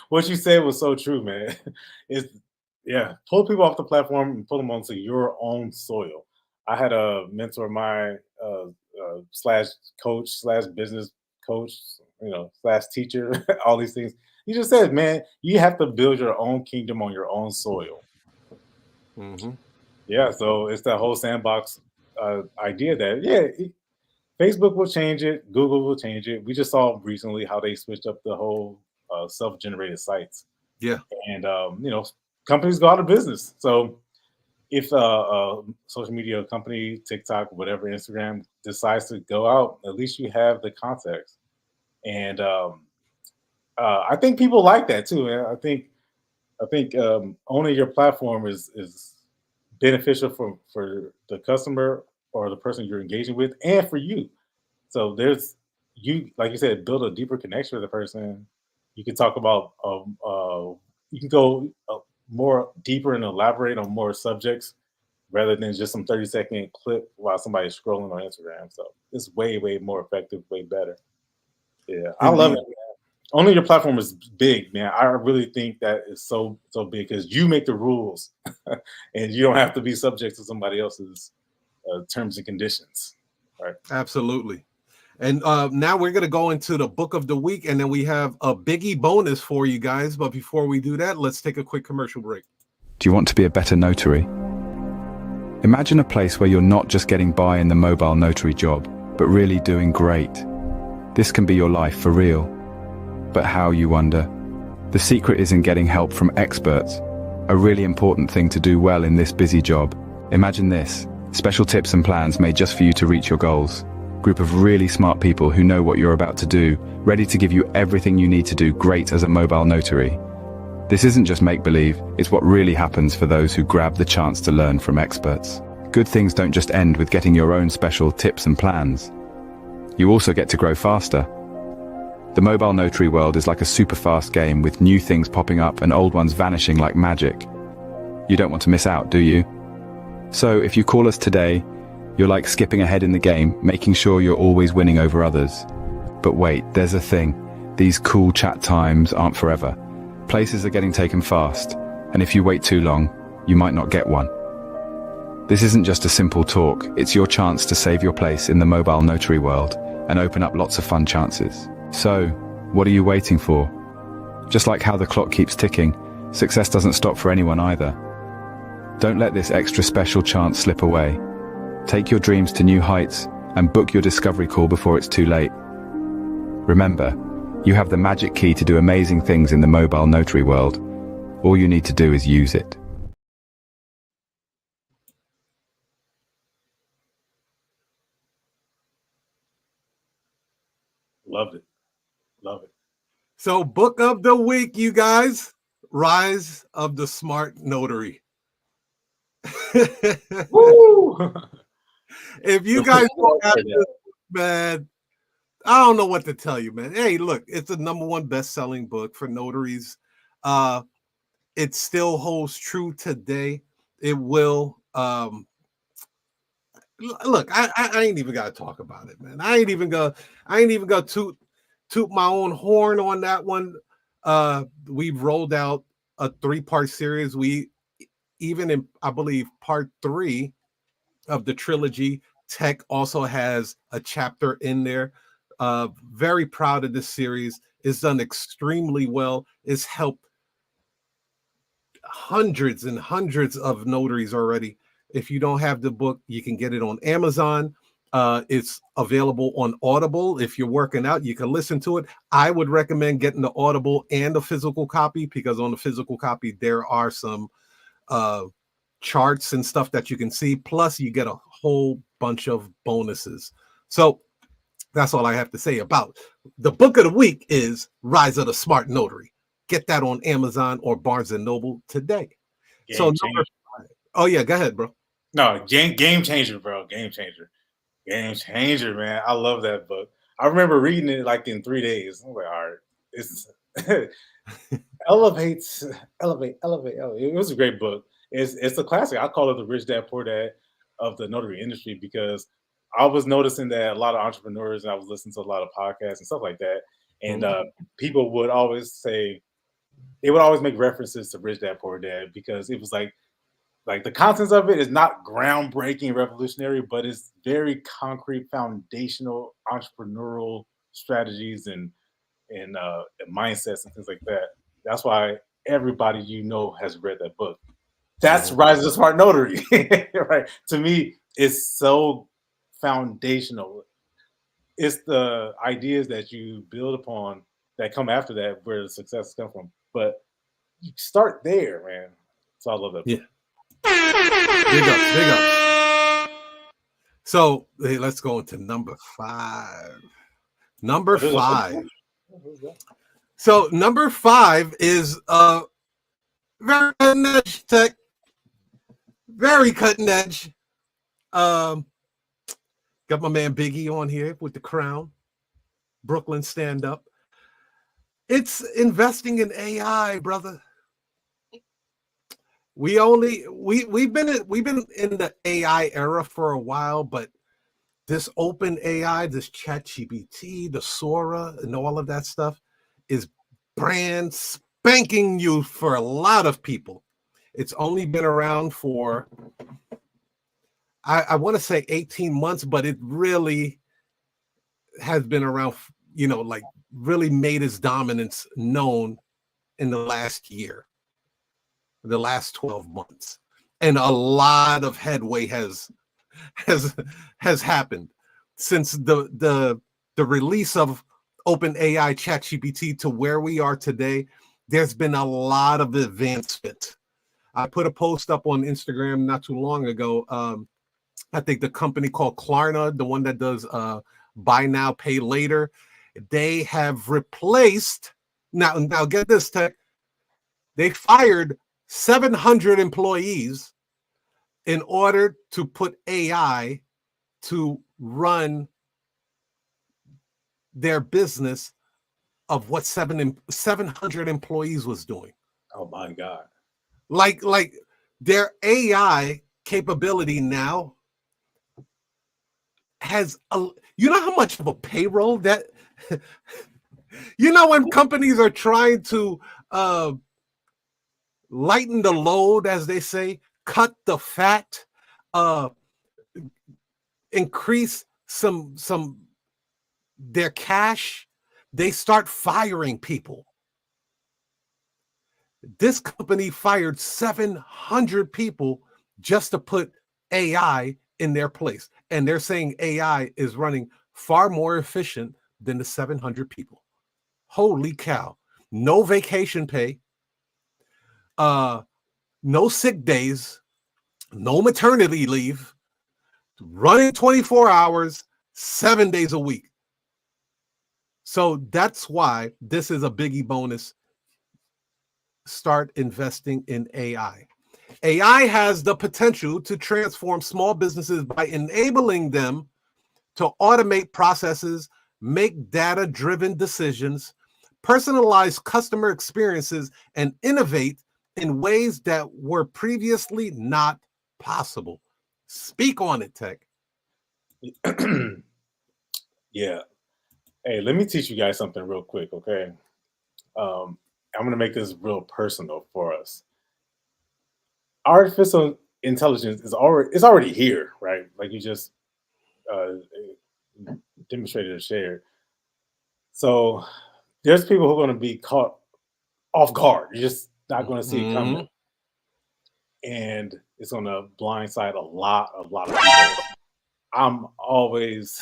What you said was so true, man. Pull people off the platform and pull them onto your own soil. I had a mentor of mine, slash coach, slash business coach, slash teacher, all these things. He just said, man, you have to build your own kingdom on your own soil. Mm-hmm. Yeah, so it's that whole sandbox idea that, Facebook will change it. Google will change it. We just saw recently how they switched up the whole self-generated sites. Yeah. And, companies go out of business. So if a social media company, TikTok, whatever, Instagram decides to go out, at least you have the context. And I think people like that too. Man. I think owning your platform is beneficial for the customer or the person you're engaging with, and for you. So like you said, build a deeper connection with the person. You can talk about, you can go more deeper and elaborate on more subjects rather than just some 30-second clip while somebody's scrolling on Instagram. So it's way, way more effective, way better. Yeah, I love it. Only your platform is big, man. I really think that is so big because you make the rules, and you don't have to be subject to somebody else's terms and conditions, right? Absolutely. And now we're going to go into the book of the week, and then we have a biggie bonus for you guys. But before we do that, let's take a quick commercial break. Do you want to be a better notary? Imagine a place where you're not just getting by in the mobile notary job, but really doing great. This can be your life for real. But how, you wonder? The secret is in getting help from experts, a really important thing to do well in this busy job. Imagine this, special tips and plans made just for you to reach your goals. Group of really smart people who know what you're about to do, ready to give you everything you need to do great as a mobile notary. This isn't just make-believe, it's what really happens for those who grab the chance to learn from experts. Good things don't just end with getting your own special tips and plans. You also get to grow faster. The mobile notary world is like a super fast game with new things popping up and old ones vanishing like magic. You don't want to miss out, do you? So if you call us today, you're like skipping ahead in the game, making sure you're always winning over others. But wait, there's a thing. These cool chat times aren't forever. Places are getting taken fast, and if you wait too long, you might not get one. This isn't just a simple talk, it's your chance to save your place in the mobile notary world and open up lots of fun chances. So, what are you waiting for? Just like how the clock keeps ticking, success doesn't stop for anyone either. Don't let this extra special chance slip away. Take your dreams to new heights and book your discovery call before it's too late. Remember, you have the magic key to do amazing things in the mobile notary world. All you need to do is use it. Love it. Love it. So, book of the week, you guys. Rise of the Smart Notary. Woo! If you guys don't have this, man, I don't know what to tell you, man. Hey, look, it's the #1 best-selling book for notaries. It still holds true today. It will. Look, I ain't even gotta talk about it, man. I ain't even gonna toot my own horn on that one. We've rolled out a 3-part series. We even in, I believe, part 3 of the trilogy, TEKK also has a chapter in there. Very proud of this series. It's done extremely well. It's helped hundreds and hundreds of notaries already. If you don't have the book, you can get it on Amazon. It's available on Audible. If you're working out, you can listen to it. I would recommend getting the Audible and the physical copy, because on the physical copy, there are some charts and stuff that you can see. Plus, you get a whole bunch of bonuses. So that's all I have to say about the book of the week is Rise of the Smart Notary. Get that on Amazon or Barnes & Noble today. Oh, yeah, go ahead, bro. No, game changer, bro. Game changer, man. I love that book. I remember reading it like in 3 days. I'm like, all right, it's elevate. It was a great book. It's a classic. I call it the Rich Dad Poor Dad of the notary industry, because I was noticing that a lot of entrepreneurs, and I was listening to a lot of podcasts and stuff like that, and people would always say, they would always make references to Rich Dad Poor Dad, because it was like the contents of it is not groundbreaking, revolutionary, but it's very concrete, foundational entrepreneurial strategies and mindsets and things like that. That's why everybody has read that book. That's Rise of the Smart Notary, right? To me, it's so foundational. It's the ideas that you build upon that come after that where the success comes from. But you start there, man. So I love that book. Yeah. Big up. So hey, let's go into number 5. Number 5. So number 5 is very cutting edge tech. Very cutting edge. Got my man Biggie on here with the crown. Brooklyn stand up. It's investing in AI, brother. We've been in the AI era for a while, but this open AI, this ChatGPT, the Sora, and all of that stuff, is brand spanking new for a lot of people. It's only been around for, I want to say 18 months, but it really has been around, like really made its dominance known in the last year, the last 12 months. And a lot of headway has happened since the release of OpenAI ChatGPT to where we are today. There's been a lot of advancement. I put a post up on Instagram not too long ago. I think the company called Klarna, the one that does buy now, pay later, they have replaced, now get this, Tech, they fired 700 employees in order to put AI to run their business of what 700 employees was doing. Oh my God. Like their AI capability now has you know how much of a payroll that when companies are trying to lighten the load, as they say, cut the fat, increase some their cash, they start firing people. This company fired 700 people just to put AI in their place. And they're saying AI is running far more efficient than the 700 people. Holy cow. No vacation pay, no sick days, no maternity leave, running 24 hours, 7 days a week. So that's why this is a biggie bonus. Start investing in AI. AI has the potential to transform small businesses by enabling them to automate processes, make data-driven decisions, personalize customer experiences, and innovate in ways that were previously not possible. Speak on it, Tech. Yeah. Hey, let me teach you guys something real quick, okay? I'm going to make this real personal for us. Artificial intelligence is already here, right? Like you just demonstrated or shared. So there's people who are going to be caught off guard. You're just not going to see it coming. And it's going to blindside a lot of people. I'm always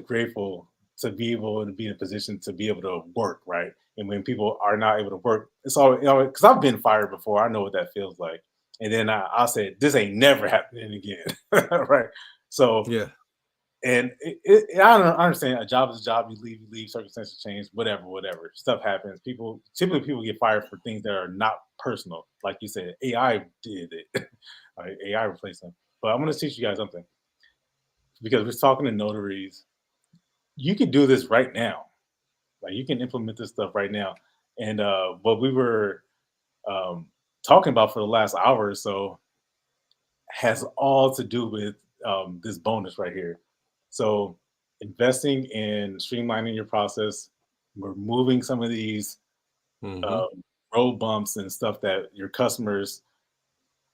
grateful to be able to be in a position to be able to work, right? And when people are not able to work, it's always, because I've been fired before. I know what that feels like. And then I'll say, this ain't never happening again, right? So, yeah. And I don't understand. A job is a job. You leave. Circumstances change. Whatever. Stuff happens. Typically people get fired for things that are not personal. Like you said, AI did it. Right? AI replaced them. But I'm going to teach you guys something, because we're talking to notaries. You can do this right now. Like you can implement this stuff right now. And what we were talking about for the last hour or so has all to do with this bonus right here. So investing in streamlining your process, removing some of these road bumps and stuff that your customers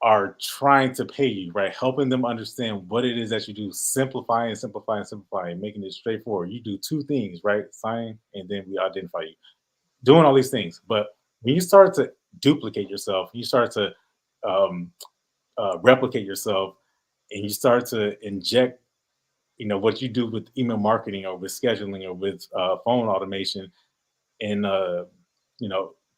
are trying to pay you, right? Helping them understand what it is that you do, simplifying, making it straightforward. You do two things, right? Sign, and then we identify you. Doing all these things. But when you start to duplicate yourself, you start to replicate yourself, and you start to inject what you do with email marketing or with scheduling or with phone automation. And,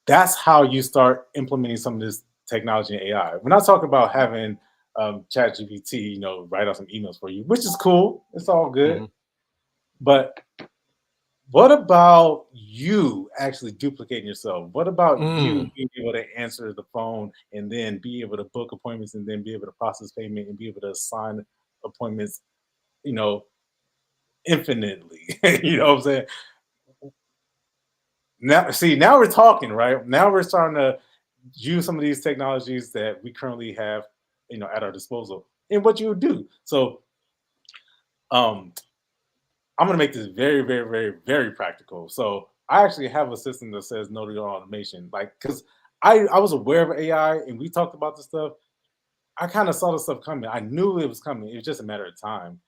that's how you start implementing some of this technology and AI. We're not talking about having ChatGPT, write out some emails for you, which is cool. It's all good. But what about you actually duplicating yourself? What about you being able to answer the phone and then be able to book appointments and then be able to process payment and be able to assign appointments, infinitely? You know what I'm saying? Now we're talking, right? Now we're starting to use some of these technologies that we currently have, at our disposal, and what you would do. So, I'm going to make this very, very, very, very practical. So I actually have a system that says notary automation, like, because I was aware of AI and we talked about this stuff. I kind of saw the stuff coming. I knew it was coming. It was just a matter of time.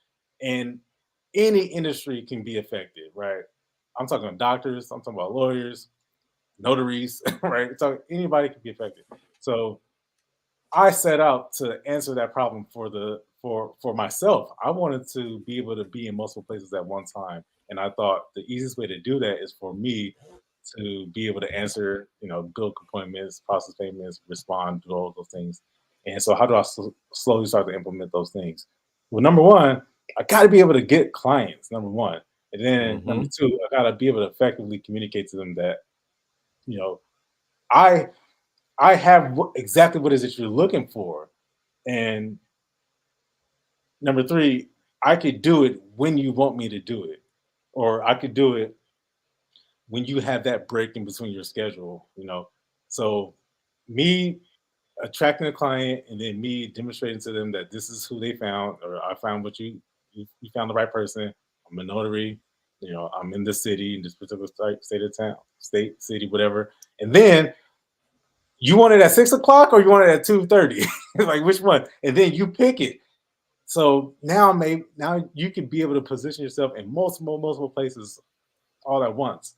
And any industry can be affected, right? I'm talking about doctors. I'm talking about lawyers, notaries, right? So anybody can be affected. So I set out to answer that problem for myself. I wanted to be able to be in multiple places at one time, and I thought the easiest way to do that is for me to be able to answer, book appointments, process payments, respond to all those things. And so, how do I slowly start to implement those things? Well, number one, I got to be able to get clients. Number one, and then number two, I got to be able to effectively communicate to them that, you know, I I have exactly what it is that you're looking for. And number three, I could do it when you want me to do it, or I could do it when you have that break in between your schedule. So me attracting a client and then me demonstrating to them that this is who they found, or I found you found the right person. I'm a notary, I'm in this city, in this particular state of town, state, city, whatever. And then you want it at 6 o'clock or you want it at 2:30? Like, which one? And then you pick it. So now you can be able to position yourself in multiple places all at once,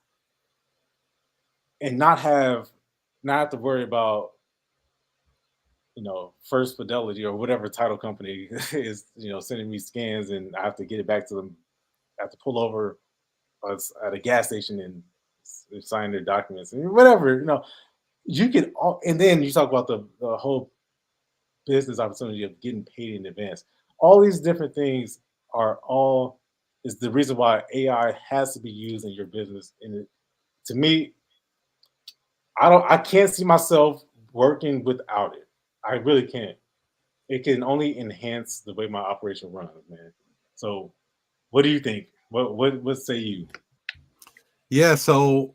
and not have to worry about First Fidelity or whatever title company is sending me scans, and I have to get it back to them. I have to pull over at a gas station and sign their documents and whatever. You can and then you talk about the whole business opportunity of getting paid in advance. All these different things is the reason why AI has to be used in your business. And to me, I can't see myself working without it. I really can't. It can only enhance the way my operation runs, man. So what do you think? What say you? Yeah, so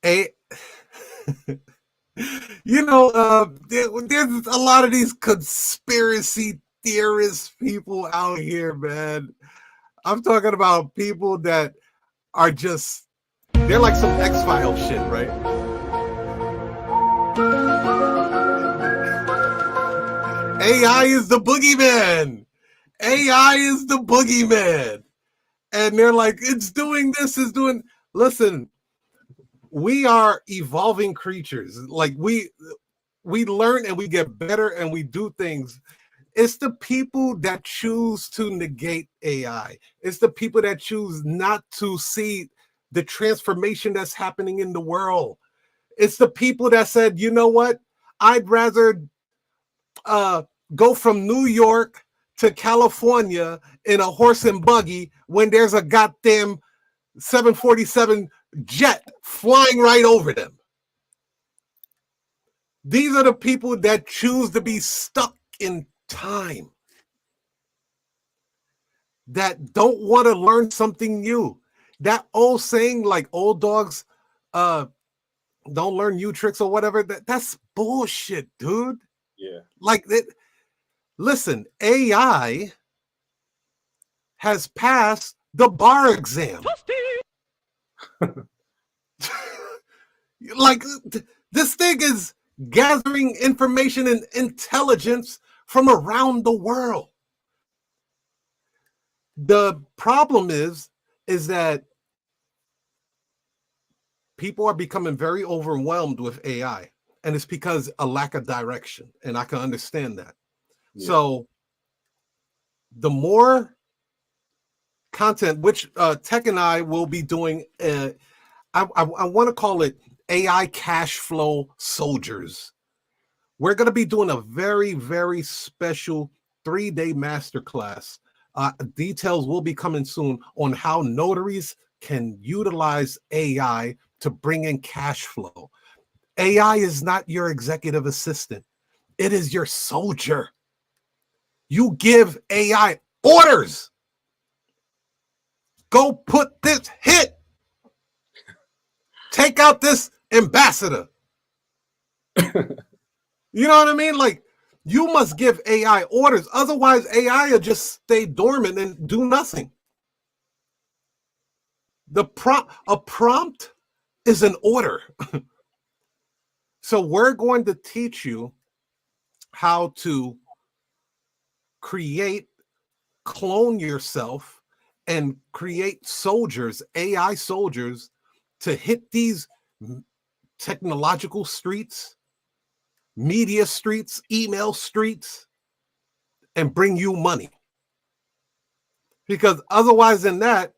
there's a lot of these conspiracy theorist people out here, man. I'm talking about people that are they're like some X-Files shit, right? AI is the boogeyman. AI is the boogeyman. And they're like, it's doing this, it's doing. Listen, we are evolving creatures. Like we learn and we get better and we do things. It's the people that choose to negate AI. It's the people that choose not to see the transformation that's happening in the world. It's the people that said, you know what? I'd rather go from New York to California in a horse and buggy when there's a goddamn 747 jet flying right over them. These are the people that choose to be stuck in time, that don't want to learn something new. That old saying, like old dogs don't learn new tricks or whatever, that's bullshit, dude. Yeah. Like that. Listen, AI has passed the bar exam. Like, this thing is gathering information and intelligence from around the world. The problem is that people are becoming very overwhelmed with AI, and it's because a lack of direction, and I can understand that. Yeah. So the more content, which TEKK and I will be doing, I want to call it AI cash flow soldiers. We're going to be doing a very, very special 3-day masterclass. Details will be coming soon on how notaries can utilize AI to bring in cash flow. AI is not your executive assistant. It is your soldier. You give AI orders. Go put this hit. Take out this ambassador. You know what I mean? Like, you must give AI orders. Otherwise, AI will just stay dormant and do nothing. A prompt is an order. So we're going to teach you how to create, clone yourself, and create soldiers, AI soldiers, to hit these technological streets, media streets, email streets, and bring you money. Because otherwise than that,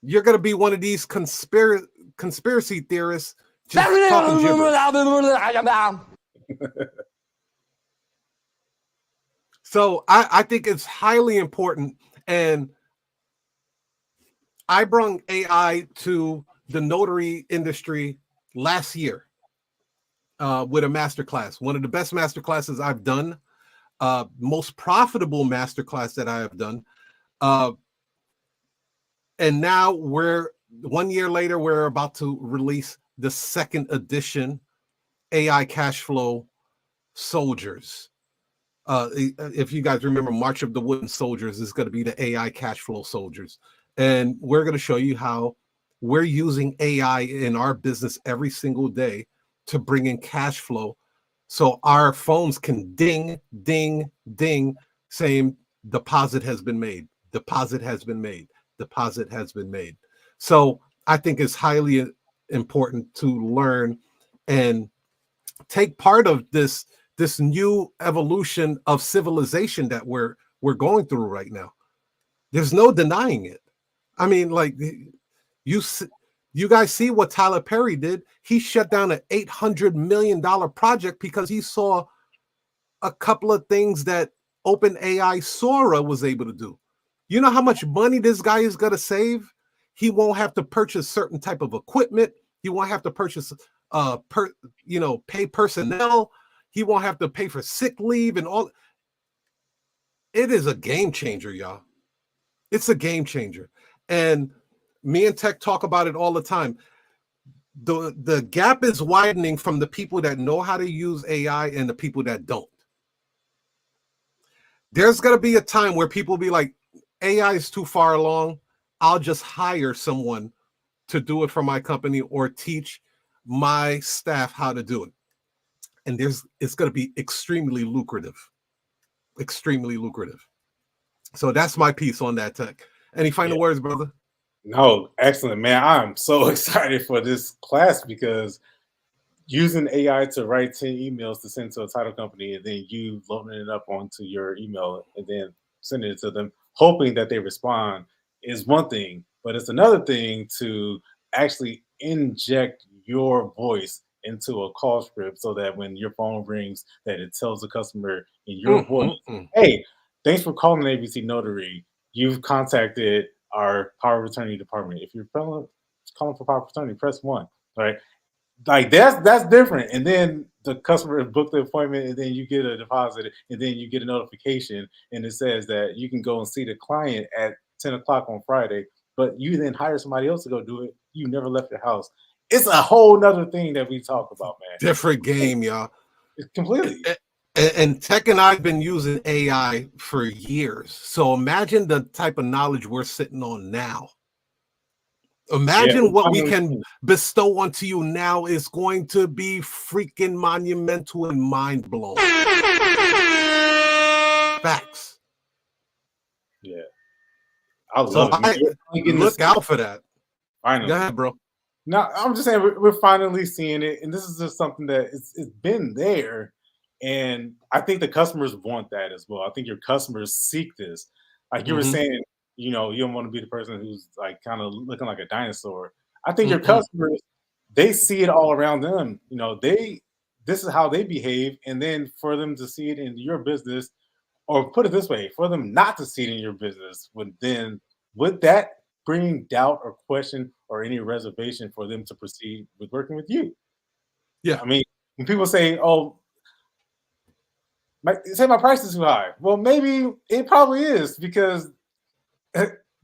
you're going to be one of these conspiracy theorists just talking gibberish. So I think it's highly important. And I brought AI to the notary industry last year with a masterclass, one of the best masterclasses I've done, most profitable masterclass that I have done. And now 1 year later, we're about to release the second edition AI cash flow soldiers. If you guys remember, March of the Wooden Soldiers is going to be the AI cash flow soldiers. And we're going to show you how we're using AI in our business every single day to bring in cash flow. So our phones can ding, ding, ding, saying deposit has been made, deposit has been made, deposit has been made. So I think it's highly important to learn and take part of this new evolution of civilization that we're going through right now. There's no denying it. I mean, like, you guys see what Tyler Perry did. He shut down an $800 million project because he saw a couple of things that OpenAI Sora was able to do. You know how much money this guy is going to save? He won't have to purchase certain type of equipment. He won't have to purchase pay personnel. He won't have to pay for sick leave and all. It is a game changer, y'all. It's a game changer. And me and TEKK talk about it all the time. The gap is widening from the people that know how to use AI and the people that don't. There's going to be a time where people will be like, AI is too far along. I'll just hire someone to do it for my company or teach my staff how to do it. And it's going to be extremely lucrative. Extremely lucrative. So that's my piece on that, TEKK. Any final words, brother? No, excellent, man. I'm so excited for this class because using AI to write 10 emails to send to a title company and then you loading it up onto your email and then sending it to them, hoping that they respond is one thing, but it's another thing to actually inject your voice into a call script so that when your phone rings, that it tells the customer in your voice, hey, thanks for calling ABC Notary. You've contacted our power of attorney department. If you're calling for power of attorney, press 1, right? Like that's different. And then the customer booked the appointment and then you get a deposit and then you get a notification and it says that you can go and see the client at 10 o'clock on Friday, but you then hire somebody else to go do it. You never left your house. It's a whole nother thing that we talk about, man. Different game, y'all. Completely. And TEKK and I have been using AI for years. So imagine the type of knowledge we're sitting on now. Imagine what we can bestow onto you now is going to be freaking monumental and mind-blowing. Facts. Yeah. I love it. Look out for that. Finally. Go ahead, bro. No, I'm just saying we're finally seeing it. And this is just something that it's been there. And I think the customers want that as well. I think your customers seek this. Like you were saying, you don't want to be the person who's like kind of looking like a dinosaur. I think your customers, they see it all around them. This is how they behave. And then for them to see it in your business, or put it this way, for them not to see it in your business, would that bring doubt or question or any reservation for them to proceed with working with you? Yeah. I mean, when people say, oh, my price is too high. Well, maybe it probably is because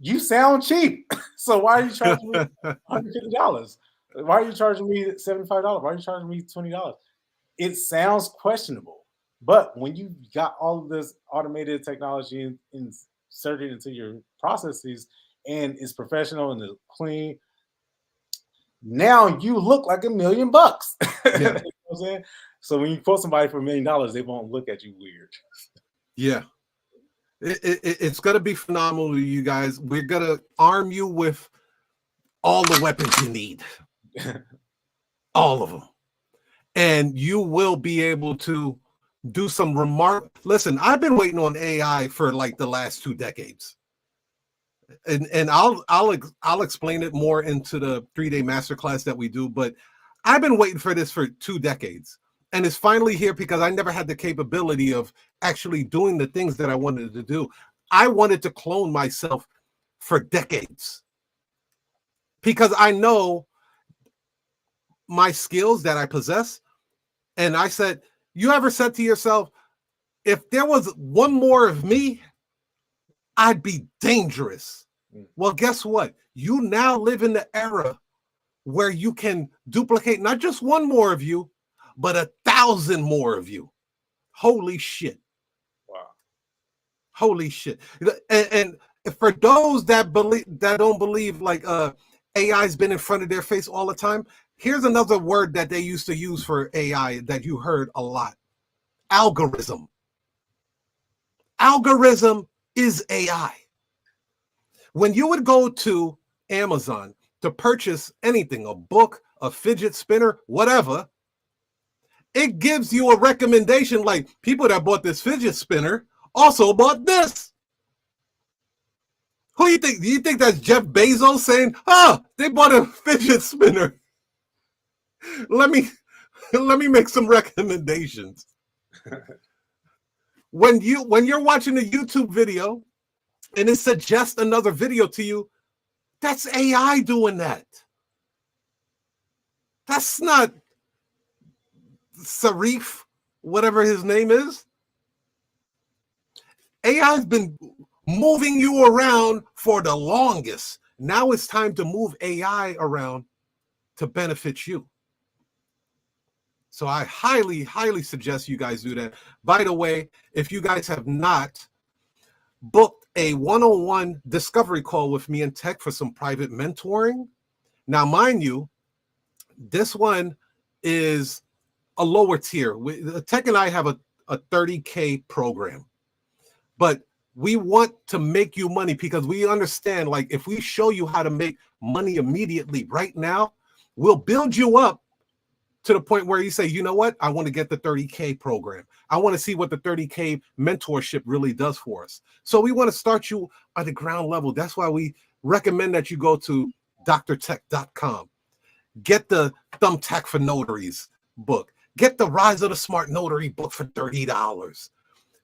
you sound cheap. So why are you charging me $150? Why are you charging me $75? Why are you charging me $20? It sounds questionable. But when you got all of this automated technology inserted into your processes and it's professional and it's clean, now you look like $1 million. Yeah. You know Yeah. what I'm saying? So when you quote somebody for $1 million, they won't look at you weird. Yeah. It's going to be phenomenal, you guys. We're going to arm you with all the weapons you need. All of them. And you will be able to do some Listen, I've been waiting on AI for like the last 2 decades. And I'll explain it more into the 3-day masterclass that we do, but I've been waiting for this for 2 decades. And it's finally here because I never had the capability of actually doing the things that I wanted to do. I wanted to clone myself for decades because I know my skills that I possess. And I said, you ever said to yourself, if there was one more of me, I'd be dangerous. Well, guess what? You now live in the era where you can duplicate not just one more of you, but 1,000 more of you. Holy shit. Wow. Holy shit. And for those that don't believe like AI's been in front of their face all the time, here's another word that they used to use for AI that you heard a lot. Algorithm. Algorithm is AI. When you would go to Amazon to purchase anything, a book, a fidget spinner, whatever, it gives you a recommendation like people that bought this fidget spinner also bought this. Who do you think? Do you think that's Jeff Bezos saying, oh, they bought a fidget spinner? Let me make some recommendations. When you're watching a YouTube video and it suggests another video to you, that's AI doing that. That's not Sarif, whatever his name is. AI's been moving you around for the longest. Now it's time to move AI around to benefit you. So I highly, highly suggest you guys do that. By the way, if you guys have not booked a one-on-one discovery call with me and TEKK for some private mentoring, now mind you, this one is a lower tier. TEKK and I have a $30K program, but we want to make you money because we understand, like, if we show you how to make money immediately right now, we'll build you up to the point where you say, you know what, I want to get the 30K program. I want to see what the 30K mentorship really does for us. So we want to start you at the ground level. That's why we recommend that you go to drtekk.com. Get the Thumbtack for Notaries book. Get the Rise of the Smart Notary book for $30.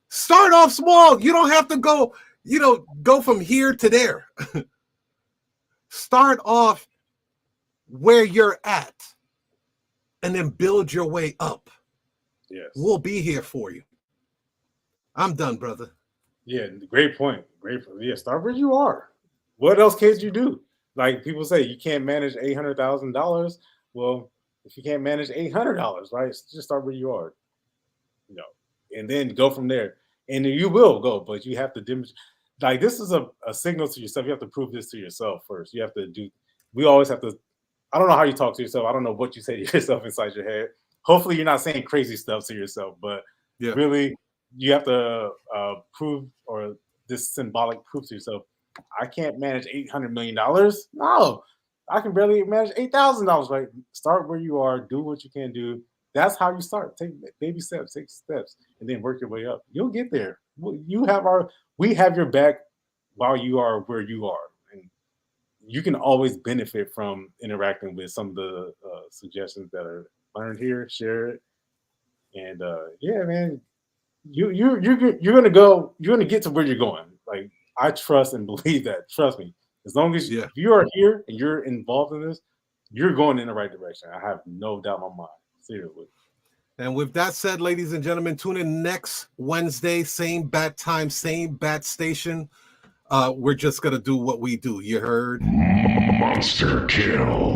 Start off small. You don't have to go from here to there. Start off where you're at and then build your way up. Yes. We'll be here for you. I'm done, brother. Yeah, great point. Great. Yeah, start where you are. What else can you do? Like people say, you can't manage $800,000. Well, if you can't manage $800, right, just start where you are, and then go from there. And you will go, but you have to demonstrate. Like this is a signal to yourself. You have to prove this to yourself first. You have to do. We always have to. I don't know how you talk to yourself. I don't know what you say to yourself inside your head. Hopefully, you're not saying crazy stuff to yourself, but really, you have to prove, or this symbolic proof to yourself. I can't manage $800 million. No, I can barely manage $8,000. Right? Start where you are. Do what you can do. That's how you start. Take baby steps. Take steps, and then work your way up. You'll get there. We have your back while you are where you are, and you can always benefit from interacting with some of the suggestions that are learned here. Share it, and yeah, man, you're gonna go. You're gonna get to where you're going. Like I trust and believe that. Trust me. As long as if you are here and you're involved in this, you're going in the right direction. I have no doubt in my mind. Seriously. And with that said, ladies and gentlemen, tune in next Wednesday, same bat time, same bat station. We're just gonna do what we do. You heard? Monster kill.